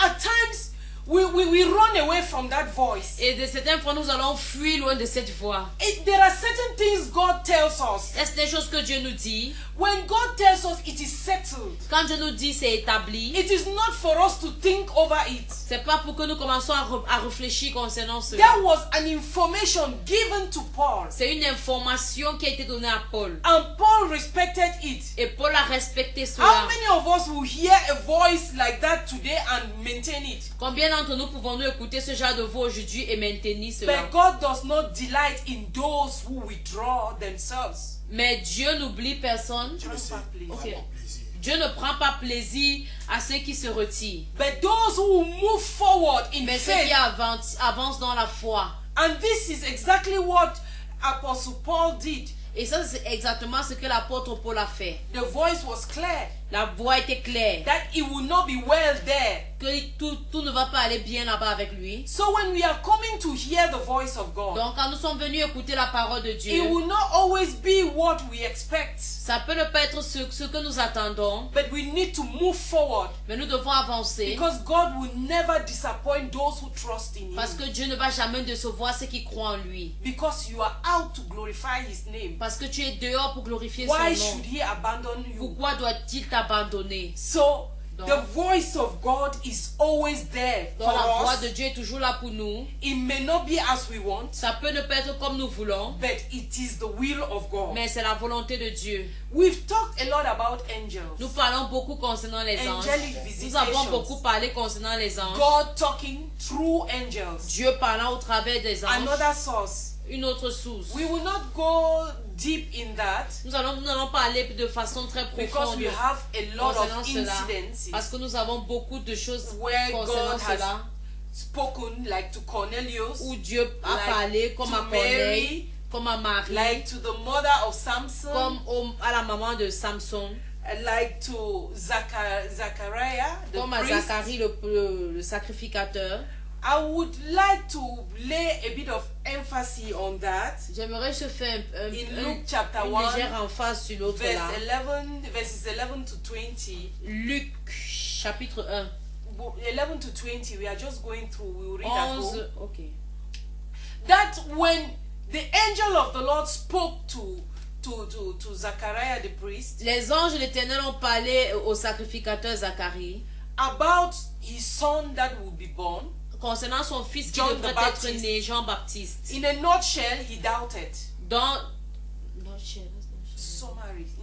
Speaker 4: at times we run away from that voice.
Speaker 2: et de certaines fois nous allons fuir loin de cette voix.
Speaker 4: There are certain things God tells us.
Speaker 2: Est-ce des choses que Dieu nous dit?
Speaker 4: When God tells us it is settled,
Speaker 2: Quand Dieu nous dit c'est établi,
Speaker 4: it is not for us to think over it.
Speaker 2: c'est pas pour que nous commençons à réfléchir concernant cela.
Speaker 4: There was an information given to Paul,
Speaker 2: C'est une information qui a été donnée à Paul.
Speaker 4: and Paul respected it.
Speaker 2: Et Paul a respecté
Speaker 4: How
Speaker 2: cela.
Speaker 4: many of us will hear a voice like that today and maintain it?
Speaker 2: Combien d'entre nous pouvons-nous écouter ce genre de voix aujourd'hui et maintenir cela?
Speaker 4: But God does not delight in those who withdraw themselves.
Speaker 2: Mais Dieu n'oublie personne.
Speaker 3: Dieu le sait,
Speaker 4: Ok.
Speaker 3: vraiment plaisir.
Speaker 2: Dieu ne prend pas plaisir à ceux qui se retirent.
Speaker 4: But those who move forward in
Speaker 2: Mais ceux
Speaker 4: faith,
Speaker 2: qui avancent dans la foi.
Speaker 4: and this is exactly what Apostle Paul did.
Speaker 2: Et ça, c'est exactement ce que l'apôtre Paul a fait.
Speaker 4: The voice was clear
Speaker 2: La voix était claire.
Speaker 4: that it will not be well there.
Speaker 2: Que tout ne va pas aller bien là-bas avec lui.
Speaker 4: So when we are coming to hear the voice of God,
Speaker 2: Donc quand nous sommes venus écouter la parole de
Speaker 4: it
Speaker 2: Dieu,
Speaker 4: will not always be what we expect.
Speaker 2: ça peut ne pas être ce que nous attendons,
Speaker 4: But we need to move forward,
Speaker 2: mais nous devons avancer.
Speaker 4: because God will never disappoint those who trust in
Speaker 2: Parce que
Speaker 4: Him.
Speaker 2: Dieu ne va jamais décevoir ceux qui croient en lui.
Speaker 4: Because you are out to glorify His name.
Speaker 2: Parce que tu es dehors pour glorifier
Speaker 4: Why
Speaker 2: son
Speaker 4: should
Speaker 2: nom.
Speaker 4: He abandon you?
Speaker 2: Pourquoi doit-il t'abandonner?
Speaker 4: So
Speaker 2: Donc-
Speaker 4: the voice of God is always there
Speaker 2: Donc la
Speaker 4: for
Speaker 2: voix
Speaker 4: us.
Speaker 2: de Dieu est toujours là pour nous.
Speaker 4: It may not be as we want,
Speaker 2: Ça peut ne pas être comme nous voulons,
Speaker 4: but it is the will of God.
Speaker 2: mais c'est la volonté de Dieu.
Speaker 4: We've talked a lot about angels.
Speaker 2: Nous parlons beaucoup concernant les anges.
Speaker 4: Angelic
Speaker 2: Nous avons
Speaker 4: visitations.
Speaker 2: beaucoup parlé concernant les anges.
Speaker 4: God talking through angels.
Speaker 2: Dieu parlant au travers des anges.
Speaker 4: Another source.
Speaker 2: Une autre source.
Speaker 4: We will not go deep in that
Speaker 2: Nous allons parler de façon très
Speaker 4: because
Speaker 2: profonde
Speaker 4: we have a lot
Speaker 2: concernant
Speaker 4: of
Speaker 2: cela.
Speaker 4: incidences
Speaker 2: Parce que nous avons beaucoup de choses
Speaker 4: where
Speaker 2: concernant
Speaker 4: God has
Speaker 2: cela.
Speaker 4: spoken, like to Cornelius,
Speaker 2: Où Dieu a
Speaker 4: like
Speaker 2: parlé comme
Speaker 4: to
Speaker 2: à Corneille,
Speaker 4: Mary,
Speaker 2: comme à Marie,
Speaker 4: like to the mother of Samson,
Speaker 2: comme à la maman de Samson,
Speaker 4: like to Zachariah, the
Speaker 2: comme à
Speaker 4: priest.
Speaker 2: Zacharie le sacrificateur.
Speaker 4: I would like to lay a bit of emphasis on that.
Speaker 2: J'aimerais se faire
Speaker 4: In Luke chapter
Speaker 2: une
Speaker 4: 1,
Speaker 2: légère emphase sur l'autre là.
Speaker 4: verses 11 to 20.
Speaker 2: Luc chapitre 1.
Speaker 4: 11 to 20, we are just going through, we will read at home.
Speaker 2: 11. Ok.
Speaker 4: That when the angel of the Lord spoke to Zachariah the priest
Speaker 2: Les anges de l'Éternel ont parlé au sacrificateur Zacharie
Speaker 4: about his son that would be born,
Speaker 2: concernant son fils qui
Speaker 4: John
Speaker 2: devrait
Speaker 4: the
Speaker 2: être
Speaker 4: Baptist.
Speaker 2: né, Jean-Baptiste.
Speaker 4: in a nutshell, he doubted.
Speaker 2: Dans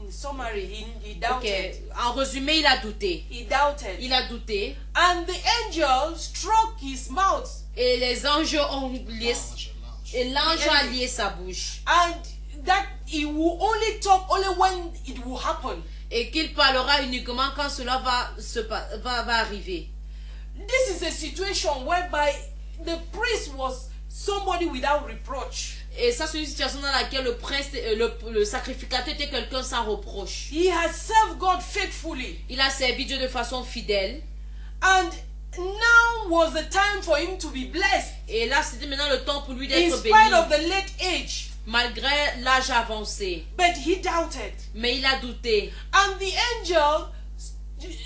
Speaker 4: In summary, he doubted.
Speaker 2: Ok. En résumé, il a douté.
Speaker 4: He doubted.
Speaker 2: Il a douté.
Speaker 4: And the angel struck his mouth.
Speaker 2: Et les anges ont Et l'ange a lié sa bouche.
Speaker 4: And that he will only talk only when it will happen.
Speaker 2: Et qu'il parlera uniquement quand cela va arriver.
Speaker 4: This is a situation whereby the priest was somebody without reproach.
Speaker 2: Et ça, c'est une situation dans laquelle le prince, le sacrificateur était quelqu'un sans reproche.
Speaker 4: He has served God faithfully.
Speaker 2: Il a servi Dieu de façon fidèle.
Speaker 4: And now was the time for him to be blessed.
Speaker 2: Et là, c'était maintenant le temps pour lui
Speaker 4: In
Speaker 2: d'être
Speaker 4: spite
Speaker 2: béni.
Speaker 4: of the late age.
Speaker 2: Malgré l'âge avancé.
Speaker 4: But he doubted.
Speaker 2: Mais il a douté.
Speaker 4: And the angel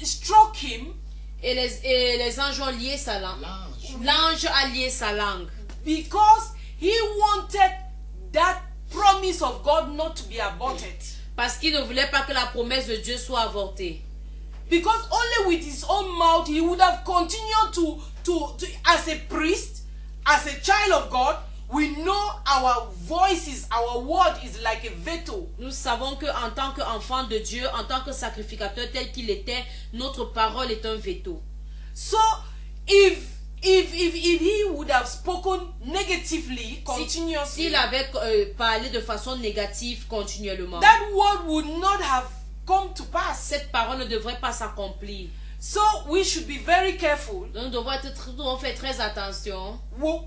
Speaker 4: struck him.
Speaker 2: Et les anges ont lié sa langue. L'ange a lié sa langue.
Speaker 4: Because he wanted that promise of God not to be aborted.
Speaker 2: Parce qu'il ne voulait pas que la promesse de Dieu soit avortée.
Speaker 4: Because only with his own mouth he would have continued to as a priest, as a child of God, we know our voices, our word is like a veto.
Speaker 2: Nous savons que en tant qu'enfant de Dieu, en tant que sacrificateur tel qu'il était, notre parole est un veto.
Speaker 4: So if he would have spoken negatively continuously,
Speaker 2: s'il avait parlé de façon négative continuellement,
Speaker 4: that word would not have come to pass.
Speaker 2: Cette parole ne devrait pas s'accomplir.
Speaker 4: So we should be very careful.
Speaker 2: Donc, nous devons faire très attention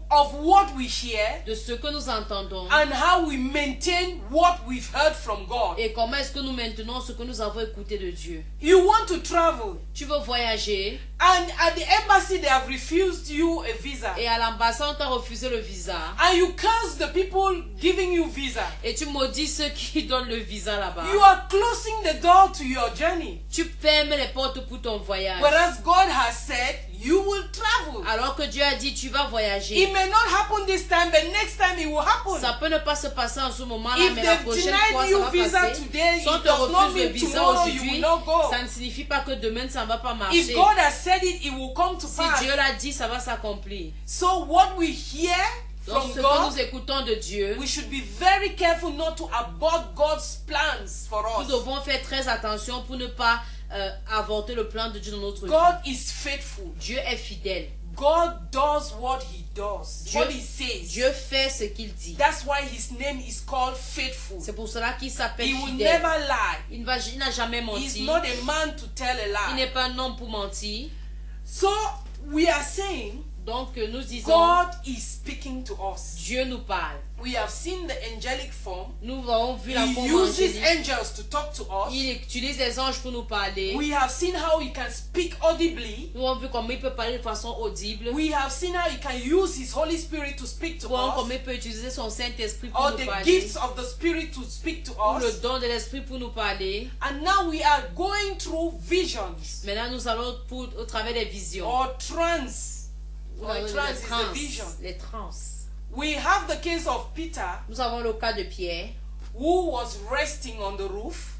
Speaker 4: of what we hear
Speaker 2: de ce que nous entendons
Speaker 4: and how we maintain what we've heard from God.
Speaker 2: Et comment est-ce que nous maintenons ce que nous avons écouté de Dieu.
Speaker 4: You want to travel.
Speaker 2: Tu veux voyager.
Speaker 4: And at the embassy they have refused you a visa.
Speaker 2: Et à l'ambassade on t'a refusé le visa.
Speaker 4: And you curse the people giving you visa.
Speaker 2: Et tu maudis ceux qui donnent le visa là-bas.
Speaker 4: You are closing the door to your journey.
Speaker 2: Tu fermes les portes pour ton voyage.
Speaker 4: Whereas God has said you will travel.
Speaker 2: Alors que Dieu a dit tu vas voyager.
Speaker 4: It may not happen this time, but next time it will happen.
Speaker 2: Ça peut ne pas se passer en ce moment-là, mais la prochaine fois ça va passer.
Speaker 4: Today,
Speaker 2: si on te refuse le visa aujourd'hui, ça ne signifie pas que demain ça ne va pas marcher.
Speaker 4: If God has said it, it will come to pass.
Speaker 2: Si Dieu l'a dit, ça va s'accomplir.
Speaker 4: So what we hear from
Speaker 2: ce
Speaker 4: God,
Speaker 2: que nous écoutons de Dieu,
Speaker 4: we should be very careful not to abort God's plans for us.
Speaker 2: Nous devons faire très attention pour ne pas avorter le plan de Dieu dans notre vie.
Speaker 4: God is faithful.
Speaker 2: Dieu est fidèle.
Speaker 4: God does what he does. What he says.
Speaker 2: Dieu fait ce qu'il dit.
Speaker 4: That's why his name is called faithful.
Speaker 2: C'est pour cela qu'il s'appelle
Speaker 4: fidèle.
Speaker 2: He
Speaker 4: will never lie.
Speaker 2: Il n'a jamais menti.
Speaker 4: He's not a man to tell a lie.
Speaker 2: Il n'est pas un homme pour mentir.
Speaker 4: So we are saying,
Speaker 2: donc nous disons,
Speaker 4: God is speaking to us.
Speaker 2: Dieu nous parle.
Speaker 4: We have seen the angelic form.
Speaker 2: Nous avons vu la forme
Speaker 4: angélique.
Speaker 2: He uses
Speaker 4: angels to talk to us.
Speaker 2: Il utilise les anges pour nous parler.
Speaker 4: We have seen how he can speak audibly.
Speaker 2: Nous avons vu comment il peut parler de façon audible.
Speaker 4: We have seen how he can use his Holy Spirit to speak to us.
Speaker 2: Comment il peut utiliser son Saint-Esprit pour
Speaker 4: or
Speaker 2: nous
Speaker 4: the
Speaker 2: parler.
Speaker 4: Gifts of the Spirit to speak to us.
Speaker 2: Ou le don de l'Esprit pour nous parler.
Speaker 4: And now we are going through visions.
Speaker 2: Maintenant nous allons au travers des visions.
Speaker 4: Or trance. Trance is a vision.
Speaker 2: Les trans.
Speaker 4: We have the case of Peter.
Speaker 2: Nous avons le cas de Pierre.
Speaker 4: Who was resting on the roof.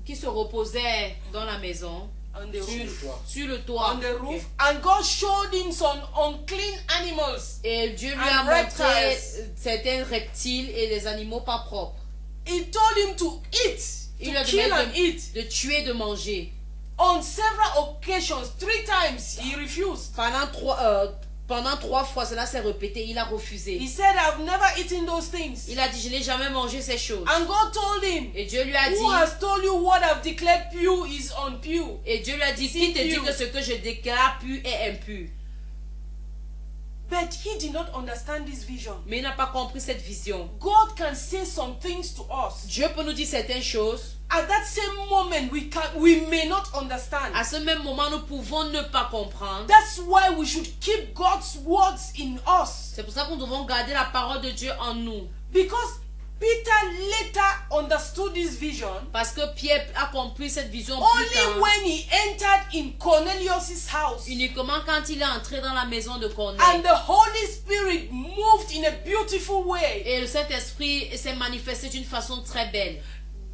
Speaker 2: Qui se reposait dans la maison. Sur le toit.
Speaker 4: On the roof. And God showed him some unclean animals.
Speaker 2: Et Dieu lui a montré certains reptiles et des animaux pas propres.
Speaker 4: He told him to eat.
Speaker 2: Il lui a demandé de tuer, de manger.
Speaker 4: On several occasions, 3 times, he refused.
Speaker 2: Pendant 3 fois, cela s'est répété. Il a refusé.
Speaker 4: He said, I've never eaten those things.
Speaker 2: Il a dit, je n'ai jamais mangé ces choses.
Speaker 4: And God told him,
Speaker 2: et Dieu lui a dit,
Speaker 4: who has told you what I've declared pure is unpure?
Speaker 2: Et Dieu lui a dit, qui te dit que ce que je déclare pur est impur?
Speaker 4: But he did not understand this vision.
Speaker 2: Mais il n'a pas compris cette vision.
Speaker 4: God can say some things to us.
Speaker 2: Dieu peut nous dire certaines choses.
Speaker 4: At that same moment, we may not understand.
Speaker 2: À ce même moment, nous pouvons ne pas comprendre.
Speaker 4: That's why we should keep God's words in us.
Speaker 2: C'est pour ça que nous devons garder la parole de Dieu en nous.
Speaker 4: Because Peter later understood this vision.
Speaker 2: Parce que Pierre a compris cette vision
Speaker 4: only
Speaker 2: plus tard.
Speaker 4: When he entered in Cornelius' house.
Speaker 2: Uniquement quand il est entré dans la maison de Corneille.
Speaker 4: And the Holy Spirit moved in a beautiful way.
Speaker 2: Et le Saint-Esprit s'est manifesté d'une façon très belle.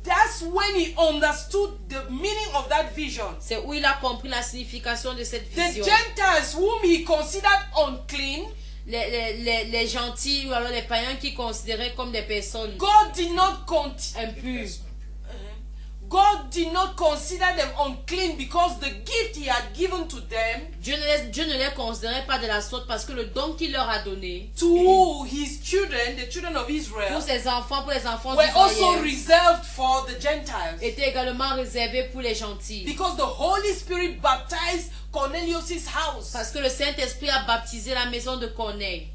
Speaker 4: That's when he understood the meaning of that vision.
Speaker 2: C'est où il a compris la signification de cette vision.
Speaker 4: The Gentiles whom he considered unclean.
Speaker 2: Les gentils ou alors les païens qui considéraient comme des personnes
Speaker 4: God did not
Speaker 2: impures.
Speaker 4: God did not consider them unclean because the gift he had given to them,
Speaker 2: Dieu ne les considérait pas de la sorte parce que le don qu'il leur a donné
Speaker 4: to his children, the children of
Speaker 2: pour
Speaker 4: Israel,
Speaker 2: ses enfants, pour les enfants
Speaker 4: were also
Speaker 2: d'Israël,
Speaker 4: reserved for the Gentiles.
Speaker 2: était également réservé pour les gentils.
Speaker 4: Because the Holy Spirit baptized Cornelius' house.
Speaker 2: Parce que le Saint-Esprit a baptisé la maison de Corneille.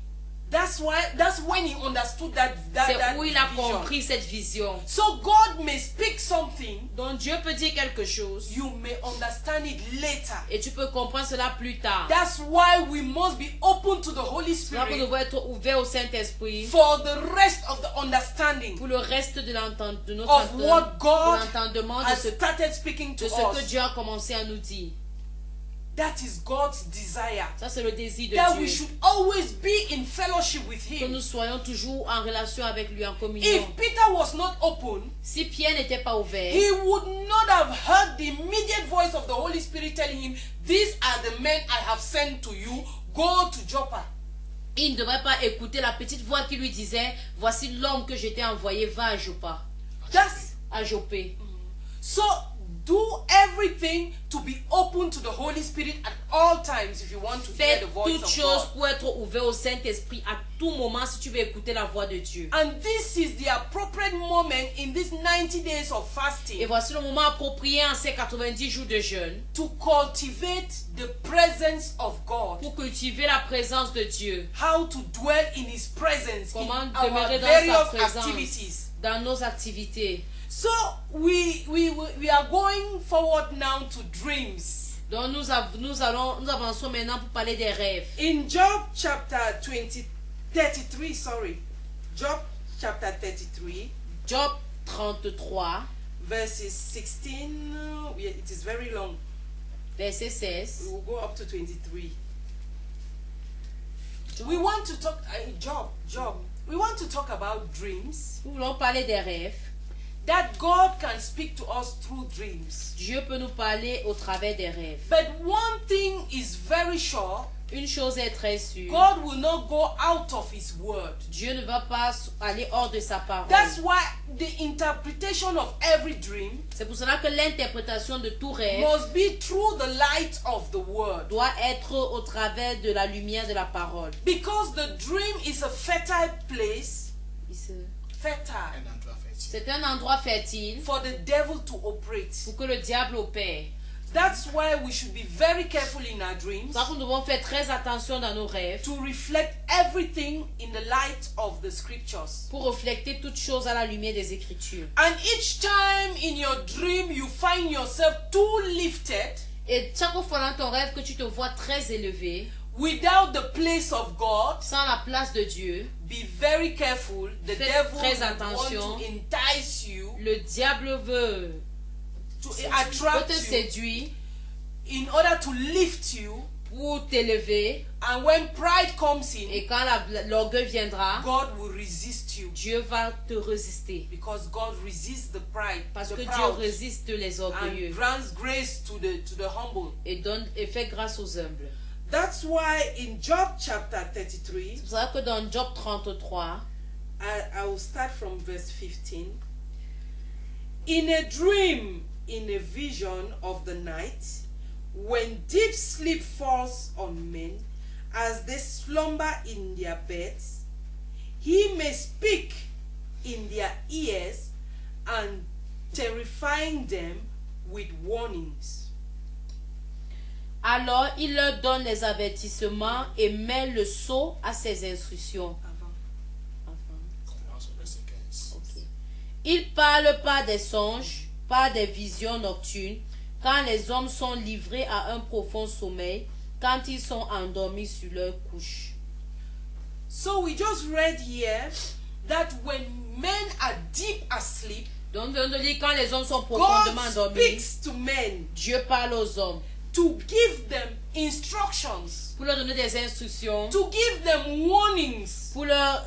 Speaker 4: That's when he understood that
Speaker 2: C'est où il a
Speaker 4: vision.
Speaker 2: compris cette vision.
Speaker 4: So God may speak something,
Speaker 2: Donc Dieu peut dire quelque chose
Speaker 4: you may understand it later.
Speaker 2: et tu peux comprendre cela plus tard.
Speaker 4: That's why we must be open to the Holy
Speaker 2: Là, vous
Speaker 4: Spirit
Speaker 2: devez être ouvert au Saint-Esprit
Speaker 4: for the rest of the understanding
Speaker 2: pour le reste de notre
Speaker 4: of what God
Speaker 2: entendement de
Speaker 4: has
Speaker 2: ce
Speaker 4: started speaking to
Speaker 2: que
Speaker 4: us.
Speaker 2: Dieu a commencé à nous dire.
Speaker 4: That is God's desire.
Speaker 2: Ça, c'est le désir de
Speaker 4: That we
Speaker 2: Dieu.
Speaker 4: should always be in fellowship with
Speaker 2: Que
Speaker 4: Him.
Speaker 2: nous soyons toujours en relation avec lui, en communion.
Speaker 4: If Peter was not open,
Speaker 2: Si Pierre n'était pas ouvert,
Speaker 4: he would not have heard the immediate voice of the Holy Spirit telling him, "These are the men I have sent to you. Go to Joppa."
Speaker 2: il ne devrait pas écouter la petite voix qui lui disait, voici l'homme que je t'ai envoyé, va à Joppa,
Speaker 4: That's
Speaker 2: à Joppé.
Speaker 4: so. Do everything to be open to the Holy Spirit at all times if you want to hear
Speaker 2: Fais
Speaker 4: the voice
Speaker 2: toutes
Speaker 4: of
Speaker 2: choses
Speaker 4: God.
Speaker 2: pour être ouvert au Saint-Esprit à tout moment si tu veux écouter la voix de Dieu.
Speaker 4: And this is the appropriate moment in these 90 days of
Speaker 2: Et
Speaker 4: fasting
Speaker 2: voici le moment approprié en ces 90 jours de jeûne
Speaker 4: to cultivate the presence of God.
Speaker 2: pour cultiver la présence de Dieu.
Speaker 4: How to dwell in His presence in
Speaker 2: Comment
Speaker 4: our
Speaker 2: demeurer dans
Speaker 4: various
Speaker 2: sa présence
Speaker 4: activities.
Speaker 2: dans nos activités.
Speaker 4: So we are going forward now to dreams.
Speaker 2: Donc nous avançons maintenant pour parler des rêves.
Speaker 4: In Job chapter 33, sorry. Job chapter 33,
Speaker 2: Job 33,
Speaker 4: verses 16, it is very long.
Speaker 2: verset 16.
Speaker 4: We will go up to 23. We want to talk, Job. We want to talk about dreams.
Speaker 2: Nous voulons parler des rêves.
Speaker 4: That God can speak to us through dreams.
Speaker 2: Dieu peut nous parler au travers des rêves.
Speaker 4: But one thing is very sure,
Speaker 2: Une chose est très sûre.
Speaker 4: God will not go out of His word.
Speaker 2: Dieu ne va pas aller hors de sa parole.
Speaker 4: That's why the interpretation of every dream
Speaker 2: C'est pour cela que l'interprétation de tout rêve
Speaker 4: must be through the light of the word.
Speaker 2: doit être au travers de la lumière de la parole.
Speaker 4: Because the dream is a fertile place, fertile,
Speaker 3: And Andrew Fetty.
Speaker 2: C'est un endroit fertile
Speaker 4: for the devil to operate.
Speaker 2: pour que le diable opère.
Speaker 4: That's why we should be very careful in our dreams
Speaker 2: Donc nous devons faire très attention dans nos rêves
Speaker 4: to reflect everything in the light of the scriptures.
Speaker 2: pour refléter toutes choses à la lumière des Écritures.
Speaker 4: And each time in your dream you find yourself too lifted
Speaker 2: Et chaque fois dans ton rêve que tu te vois très élevé,
Speaker 4: without the place of God,
Speaker 2: sans la place de Dieu,
Speaker 4: be very careful. The
Speaker 2: Faites
Speaker 4: devil
Speaker 2: très
Speaker 4: will want
Speaker 2: attention.
Speaker 4: to entice you,
Speaker 2: le diable veut
Speaker 4: to
Speaker 2: te
Speaker 4: attract you
Speaker 2: séduire
Speaker 4: in order to lift you.
Speaker 2: pour t'élever.
Speaker 4: And when pride comes in,
Speaker 2: Et quand l'orgueil viendra,
Speaker 4: God will resist you.
Speaker 2: Dieu va te résister.
Speaker 4: Because God resists the pride,
Speaker 2: Parce
Speaker 4: the
Speaker 2: que Dieu
Speaker 4: proud,
Speaker 2: résiste les orgueilleux
Speaker 4: and grants grace to the humble.
Speaker 2: et fait grâce aux humbles.
Speaker 4: That's why in Job chapter 33,
Speaker 2: C'est pour ça que dans Job 33,
Speaker 4: I will start from verse 15. In a dream, in a vision of the night, when deep sleep falls on men, as they slumber in their beds, he may speak in their ears and terrifying them with warnings.
Speaker 2: alors il leur donne les avertissements et met le sceau à ses instructions.
Speaker 3: Also verse 15.
Speaker 2: Ok. Il parle pas des songes, pas des visions nocturnes, quand les hommes sont livrés à un profond sommeil, quand ils sont endormis sur leur couche.
Speaker 4: So we just read here that when men are deep asleep,
Speaker 2: Donc, on dit quand les hommes sont profondément
Speaker 4: God
Speaker 2: endormis,
Speaker 4: speaks to men
Speaker 2: Dieu parle aux hommes
Speaker 4: to give them instructions,
Speaker 2: pour leur donner des instructions,
Speaker 4: to give them warnings,
Speaker 2: pour leur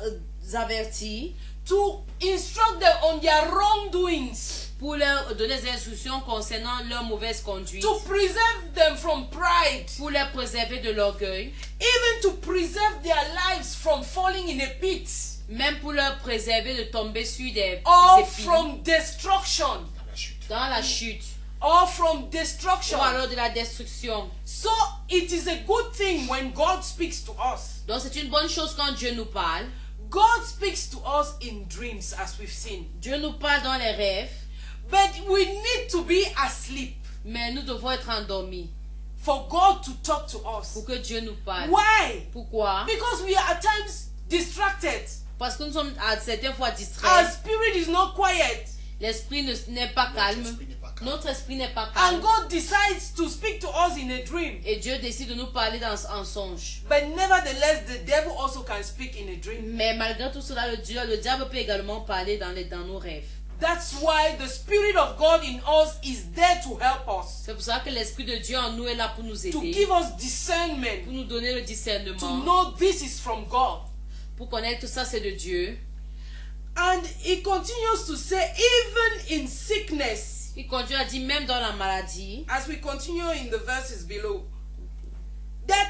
Speaker 2: avertir,
Speaker 4: to instruct them on their wrongdoings,
Speaker 2: pour leur donner des instructions concernant leur mauvaise conduite,
Speaker 4: to preserve them from pride,
Speaker 2: pour les préserver de l'orgueil,
Speaker 4: even to preserve their lives from falling in a pit
Speaker 2: même pour leur préserver de tomber sur des
Speaker 4: or
Speaker 2: épines
Speaker 4: from destruction.
Speaker 3: La chute.
Speaker 2: dans la chute,
Speaker 4: or from destruction.
Speaker 2: ou alors de la destruction.
Speaker 4: So it is a good thing when God speaks to us.
Speaker 2: Donc c'est une bonne chose quand Dieu nous parle.
Speaker 4: God speaks to us in dreams, as we've seen.
Speaker 2: Dieu nous parle dans les rêves,
Speaker 4: But we need to be asleep
Speaker 2: mais nous devons être endormis
Speaker 4: for God to talk to us.
Speaker 2: pour que Dieu nous parle.
Speaker 4: Why?
Speaker 2: Pourquoi?
Speaker 4: Because we are at times distracted.
Speaker 2: Parce que nous sommes à certaines fois
Speaker 4: Our
Speaker 2: distraits.
Speaker 4: spirit is not quiet.
Speaker 2: L'esprit n'est pas calme.
Speaker 3: esprit n'est pas calme.
Speaker 2: Notre esprit n'est pas
Speaker 4: And
Speaker 2: calme.
Speaker 4: God decides to speak to us in a dream.
Speaker 2: Et Dieu décide de nous parler en songe.
Speaker 4: But nevertheless, the devil also can speak in a dream.
Speaker 2: Mais malgré tout cela, le diable peut également parler dans nos rêves.
Speaker 4: That's why the Spirit of God in us is there to help us,
Speaker 2: C'est pour ça que l'Esprit de Dieu en nous est là pour nous
Speaker 4: to
Speaker 2: aider,
Speaker 4: give us
Speaker 2: pour
Speaker 4: discernment,
Speaker 2: nous donner le
Speaker 4: to
Speaker 2: discernement,
Speaker 4: know this is from God.
Speaker 2: pour connaître que ça c'est de Dieu.
Speaker 4: And he continues to say, even in sickness,
Speaker 2: Il continue à dire, même dans la maladie,
Speaker 4: as we continue in the verses below, that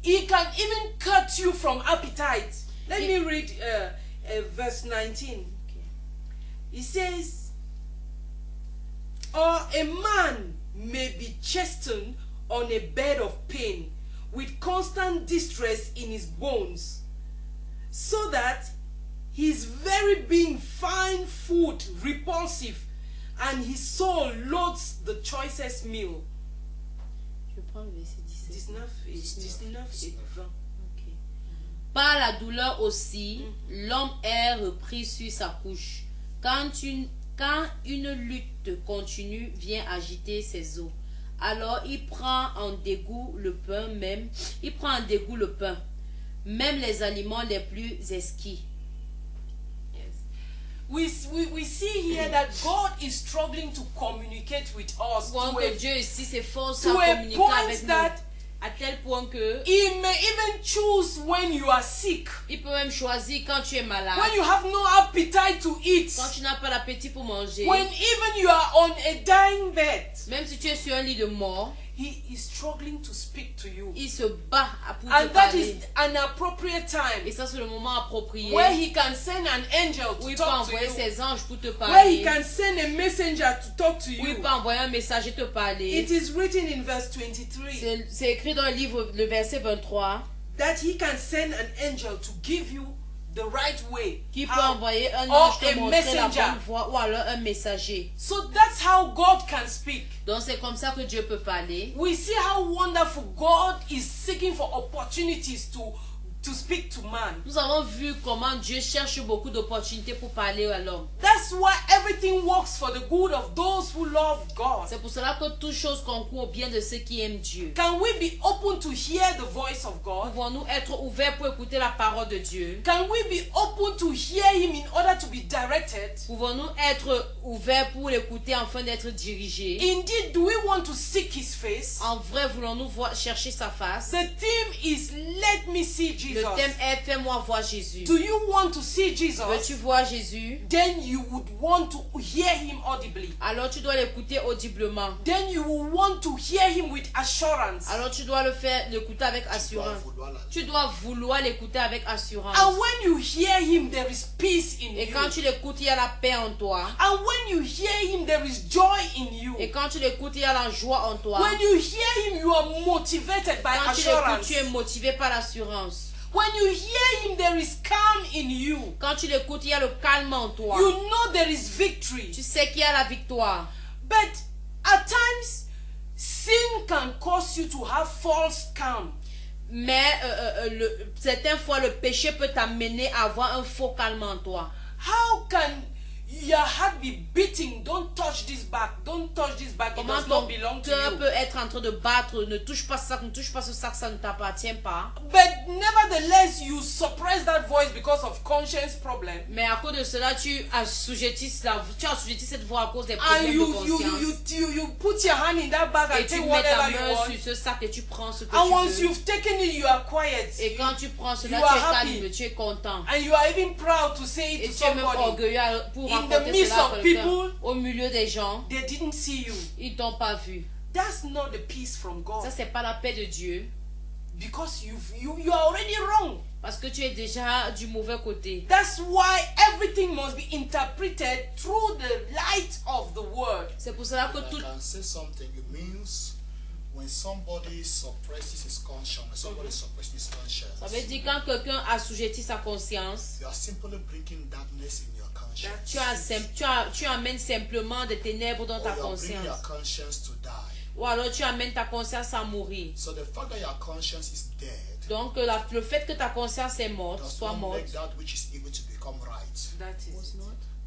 Speaker 4: he can even cut you from appetite. Let me read verse 19. He says, or a man may be chastened on a bed of pain with constant distress in his bones, so that his very being find food repulsive, and his soul loathes the choicest meal.
Speaker 2: je prends le verset 17.
Speaker 4: 19 et 20.
Speaker 2: Par la douleur aussi, l'homme est repris sur sa couche. Quand une lutte continue vient agiter ses os, alors il prend en dégoût le pain même. Il prend en dégoût le pain, même les aliments les plus exquis.
Speaker 4: We see here that God is struggling to communicate with us
Speaker 2: Voyons
Speaker 4: to
Speaker 2: que
Speaker 4: a,
Speaker 2: Dieu ici s'efforce
Speaker 4: to
Speaker 2: à
Speaker 4: a
Speaker 2: communiquer
Speaker 4: point
Speaker 2: avec nous,
Speaker 4: that
Speaker 2: à tel point que
Speaker 4: He may even choose when you are sick,
Speaker 2: il peut même choisir quand tu es malade,
Speaker 4: when you have no appetite to eat,
Speaker 2: quand tu n'as pas l'appétit pour manger,
Speaker 4: when even you are on a dying bed.
Speaker 2: même si tu es sur un lit de mort,
Speaker 4: He is struggling to speak to you.
Speaker 2: il se bat pour te
Speaker 4: And that
Speaker 2: parler.
Speaker 4: is an appropriate time
Speaker 2: Et ça, c'est le moment approprié
Speaker 4: where He can send an angel
Speaker 2: où
Speaker 4: to
Speaker 2: il peut
Speaker 4: talk to
Speaker 2: envoyer
Speaker 4: you,
Speaker 2: ses anges pour te
Speaker 4: where He
Speaker 2: parler,
Speaker 4: can send a messenger to talk to
Speaker 2: où il
Speaker 4: you.
Speaker 2: peut envoyer un messager te parler.
Speaker 4: It is written in verse 23
Speaker 2: C'est écrit dans le livre, le verset 23,
Speaker 4: that He can send an angel to give you the right way.
Speaker 2: qui peut
Speaker 4: How-
Speaker 2: envoyer un
Speaker 4: or
Speaker 2: ange te
Speaker 4: a
Speaker 2: montrer la
Speaker 4: messenger.
Speaker 2: bonne voie ou alors un messager.
Speaker 4: So that's how God can speak.
Speaker 2: Donc c'est comme ça que Dieu peut parler.
Speaker 4: We see how wonderful God is seeking for opportunities to speak to man.
Speaker 2: Nous avons vu comment Dieu cherche beaucoup d'opportunités pour parler à l'homme.
Speaker 4: That's why everything works for the good of those who love God.
Speaker 2: C'est pour cela que toute chose concourt au bien de ceux qui aiment Dieu.
Speaker 4: Can we be open to hear the voice of God?
Speaker 2: Pouvons-nous être ouverts pour écouter la parole de Dieu?
Speaker 4: Can we be open to hear Him in order to be directed?
Speaker 2: Pouvons-nous être ouverts pour l'écouter afin d'être dirigés?
Speaker 4: Indeed, do we want to seek His face?
Speaker 2: En vrai, voulons-nous chercher sa face?
Speaker 4: The theme is let me see
Speaker 2: Le
Speaker 4: Jesus.
Speaker 2: thème est fais-moi voir Jésus.
Speaker 4: Do you want to see
Speaker 2: Veux-tu
Speaker 4: Jesus?
Speaker 2: voir Jésus?
Speaker 4: Then you would want to hear Him audibly.
Speaker 2: Alors tu dois l'écouter audiblement.
Speaker 4: Then you will want to hear Him with assurance.
Speaker 2: Alors tu dois l'écouter avec
Speaker 3: Tu dois
Speaker 2: assurance.
Speaker 3: vouloir la-
Speaker 2: Tu dois vouloir l'écouter avec assurance.
Speaker 4: And when you hear Him, there is peace in
Speaker 2: Et
Speaker 4: you.
Speaker 2: quand tu l'écoutes, il y a la paix en toi.
Speaker 4: And when you hear Him, there is joy in you.
Speaker 2: Et quand tu l'écoutes, il y a la joie en toi.
Speaker 4: When you hear Him, you are motivated by
Speaker 2: Quand tu l'écoutes,
Speaker 4: assurance.
Speaker 2: tu es motivé par l'assurance.
Speaker 4: When you hear Him, there is calm in you.
Speaker 2: Quand tu l'écoutes, il y a le calme en toi.
Speaker 4: You know there is victory.
Speaker 2: Tu sais qu'il y a la victoire.
Speaker 4: But at times, sin can cause you to have false calm.
Speaker 2: Mais certaines fois, le péché peut t'amener à avoir un faux calme en toi.
Speaker 4: How can your heart be beating? Don't touch this back. Don't touch this back. It
Speaker 2: Comment
Speaker 4: does not
Speaker 2: ton
Speaker 4: belong to
Speaker 2: cœur
Speaker 4: you.
Speaker 2: peut être en train de battre? Ne touche pas ça, ne touche pas ce sac, ça ne t'appartient pas.
Speaker 4: But nevertheless, you suppress that voice because of conscience problem.
Speaker 2: Mais à cause de cela, tu assujettis cette voix à cause des
Speaker 4: And
Speaker 2: problèmes de
Speaker 4: you
Speaker 2: conscience.
Speaker 4: put your hand in that bag
Speaker 2: Et
Speaker 4: and
Speaker 2: tu
Speaker 4: take
Speaker 2: mets ta
Speaker 4: whatever you
Speaker 2: main
Speaker 4: want.
Speaker 2: sur ce sac et tu prends ce que
Speaker 4: And once
Speaker 2: tu veux.
Speaker 4: you've taken it, you are quiet.
Speaker 2: Et quand tu prends cela,
Speaker 4: you
Speaker 2: tu
Speaker 4: are
Speaker 2: es
Speaker 4: happy.
Speaker 2: calme, tu es content.
Speaker 4: And you are even proud to say
Speaker 2: Et
Speaker 4: it to
Speaker 2: tu es même
Speaker 4: somebody.
Speaker 2: orgueilleux pour
Speaker 4: In the
Speaker 2: raconter
Speaker 4: midst
Speaker 2: cela à
Speaker 4: of
Speaker 2: quelqu'un.
Speaker 4: people,
Speaker 2: Au milieu des gens,
Speaker 4: they didn't see you.
Speaker 2: ils t'ont pas vu.
Speaker 4: That's not the peace from God.
Speaker 2: Ça, c'est pas la paix de Dieu.
Speaker 4: because you are already wrong.
Speaker 2: Parce que tu es déjà du mauvais côté.
Speaker 4: That's why everything must be interpreted through the light of the word.
Speaker 2: C'est pour cela que
Speaker 3: I
Speaker 2: tout...
Speaker 3: can say something. It means when somebody suppresses his conscience, when somebody suppresses his conscience,
Speaker 2: Ça veut dire quand quelqu'un assujettit sa conscience,
Speaker 3: you are simply bringing darkness in your conscience.
Speaker 2: tu amènes simplement des ténèbres dans ta
Speaker 3: Or you are bringing your
Speaker 2: conscience.
Speaker 3: conscience to die.
Speaker 2: Ou alors tu amènes ta conscience à mourir.
Speaker 3: So the fact that your conscience is dead
Speaker 2: Donc le fait que ta conscience est morte,
Speaker 3: does
Speaker 2: soit
Speaker 3: not
Speaker 2: morte,
Speaker 3: make that which is evil to become right.
Speaker 4: That is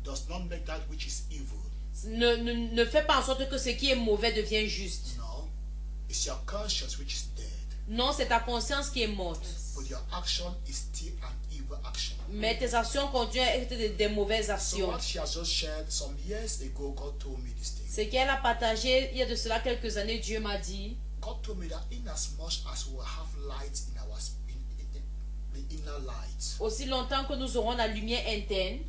Speaker 3: Does not make that which is evil.
Speaker 2: ne fait pas en sorte que ce qui est mauvais devient juste.
Speaker 3: No. It's your conscience which is dead.
Speaker 2: Non, c'est ta conscience qui est morte.
Speaker 3: But your action is still an evil action.
Speaker 2: Mais tes actions continuent à être des mauvaises
Speaker 3: So
Speaker 2: actions.
Speaker 3: what she has just shared some years ago, God told me this thing.
Speaker 2: Ce qu'elle a partagé il y a de cela quelques années, Dieu m'a dit,
Speaker 3: God told me that in as much as we will have light in our the inner light,
Speaker 2: aussi longtemps que nous aurons la lumière interne,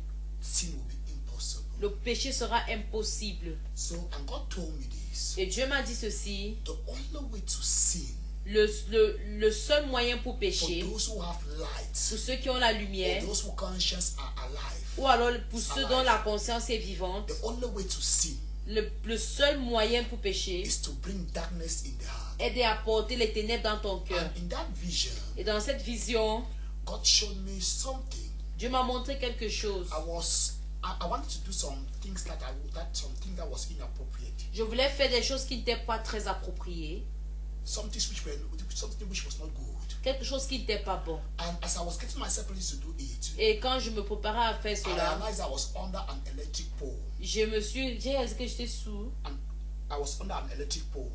Speaker 3: sin will be impossible.
Speaker 2: le péché sera impossible.
Speaker 3: So, and God told me this.
Speaker 2: Et Dieu m'a dit ceci,
Speaker 3: The only way to sin
Speaker 2: le seul moyen pour
Speaker 3: for
Speaker 2: pécher,
Speaker 3: those who have light,
Speaker 2: pour ceux qui ont la
Speaker 3: or
Speaker 2: lumière,
Speaker 3: those whose conscience are alive,
Speaker 2: ou alors pour ceux dont la conscience est vivante,
Speaker 3: the only way to sin
Speaker 2: le seul moyen pour pécher
Speaker 3: is to bring darkness in the heart.
Speaker 2: est d'apporter les ténèbres dans ton cœur.
Speaker 3: And in that vision,
Speaker 2: Et dans cette vision,
Speaker 3: God showed me something.
Speaker 2: Dieu m'a montré quelque chose.
Speaker 3: I wanted to do some things something that was inappropriate.
Speaker 2: Je voulais faire des choses qui n'étaient pas très appropriées,
Speaker 3: Something which was not good.
Speaker 2: quelque chose qui n'était pas bon.
Speaker 3: And as I was getting myself ready to do it,
Speaker 2: Et quand je me préparais à faire
Speaker 3: I
Speaker 2: cela,
Speaker 3: realized I was under an electric pole.
Speaker 2: j'ai réalisé que j'étais sous.
Speaker 3: And I was under an electric pole.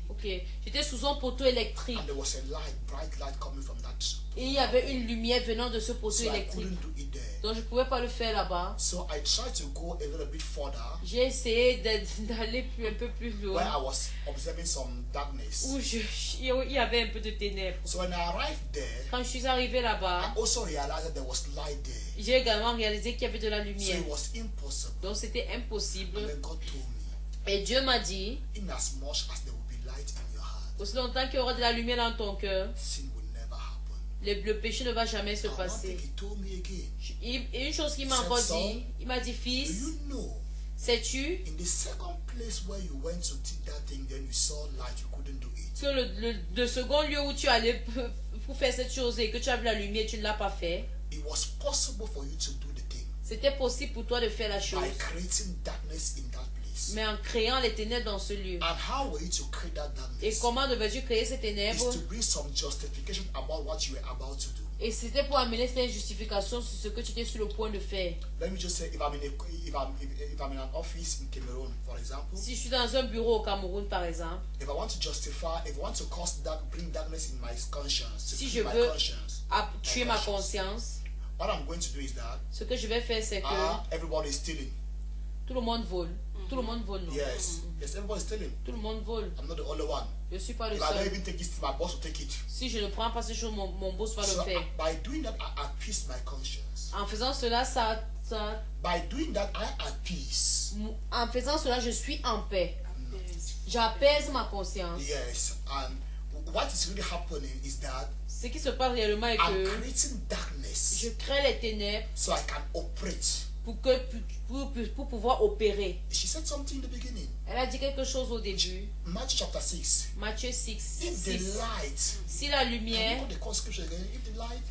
Speaker 2: Ok, j'étais sous un poteau électrique.
Speaker 3: And there was a light, bright light coming from that.
Speaker 2: Et il y avait une lumière venant de ce poteau
Speaker 3: So I
Speaker 2: électrique.
Speaker 3: couldn't do it there.
Speaker 2: Donc je ne pouvais pas le faire là-bas.
Speaker 3: So I tried to go a little bit further
Speaker 2: J'ai essayé d'aller un peu plus
Speaker 3: where
Speaker 2: loin.
Speaker 3: I was observing some darkness.
Speaker 2: Où il y avait un peu de ténèbres.
Speaker 3: So when I arrived there,
Speaker 2: Quand je suis arrivé là-bas,
Speaker 3: I also realized that there was light there.
Speaker 2: j'ai également réalisé qu'il y avait de la
Speaker 3: So
Speaker 2: lumière.
Speaker 3: it was impossible.
Speaker 2: Donc c'était impossible.
Speaker 3: And then God told me,
Speaker 2: Et Dieu m'a dit,
Speaker 3: in as much as there will be light in your heart,
Speaker 2: aussi longtemps qu'il y aura de la lumière dans ton cœur,
Speaker 3: sin will never happen.
Speaker 2: le péché ne va jamais se
Speaker 3: And one
Speaker 2: passer.
Speaker 3: thing he told me again,
Speaker 2: Et une chose qu'il m'a encore dit, il m'a dit,
Speaker 3: do
Speaker 2: fils,
Speaker 3: you know,
Speaker 2: sais-tu
Speaker 3: in the second place where you went to take that thing, then you saw light, you couldn't do it.
Speaker 2: que le second lieu où tu allais pour faire cette chose et que tu as vu la lumière, tu ne l'as pas fait.
Speaker 3: It was possible for you to do the thing
Speaker 2: C'était possible pour toi de faire la chose,
Speaker 3: by creating darkness in that place.
Speaker 2: mais en créant les ténèbres dans ce lieu.
Speaker 3: And how were you to create that
Speaker 2: Et
Speaker 3: darkness?
Speaker 2: comment devais-tu créer ces
Speaker 3: Is
Speaker 2: ténèbres?
Speaker 3: to bring some justification about what you were about to do.
Speaker 2: Et c'était pour amener cette justification sur ce que tu étais sur le point de faire.
Speaker 3: Let me just say, if I'm in an office in Cameroon, for example,
Speaker 2: Si je suis dans un bureau au Cameroun, par exemple,
Speaker 3: if I want to justify, if I want to bring darkness in my conscience, to
Speaker 2: si
Speaker 3: kill
Speaker 2: je
Speaker 3: my
Speaker 2: veux
Speaker 3: conscience,
Speaker 2: tuer ma conscience,
Speaker 3: what I'm going to do is that
Speaker 2: ce que je vais faire, c'est que
Speaker 3: everybody is stealing.
Speaker 2: tout le monde vole. Tout le monde vole, non?
Speaker 3: Yes, everybody is stealing.
Speaker 2: Tout le monde vole.
Speaker 3: I'm not the only one.
Speaker 2: Je ne suis pas le
Speaker 3: If I don't
Speaker 2: seul.
Speaker 3: even take this, my boss will take it.
Speaker 2: Si je ne prends pas ces choses, mon boss va
Speaker 3: So
Speaker 2: le faire.
Speaker 3: by doing that, I appease my conscience.
Speaker 2: En faisant cela,
Speaker 3: By doing that, I appease.
Speaker 2: en faisant cela, je suis en paix. J'apaise ma conscience.
Speaker 3: Yes, and what is really happening is that
Speaker 2: Ce qui se passe réellement est
Speaker 3: I'm
Speaker 2: que
Speaker 3: creating darkness
Speaker 2: je crée les ténèbres
Speaker 3: so I can operate.
Speaker 2: pour pouvoir opérer.
Speaker 3: She said something in the beginning.
Speaker 2: Elle a dit quelque chose au début.
Speaker 3: Matthew chapter 6.
Speaker 2: Matthieu 6.
Speaker 3: If the
Speaker 2: 6.
Speaker 3: light,
Speaker 2: Si la
Speaker 3: can you
Speaker 2: lumière,
Speaker 3: quote the core scripture again? If the light,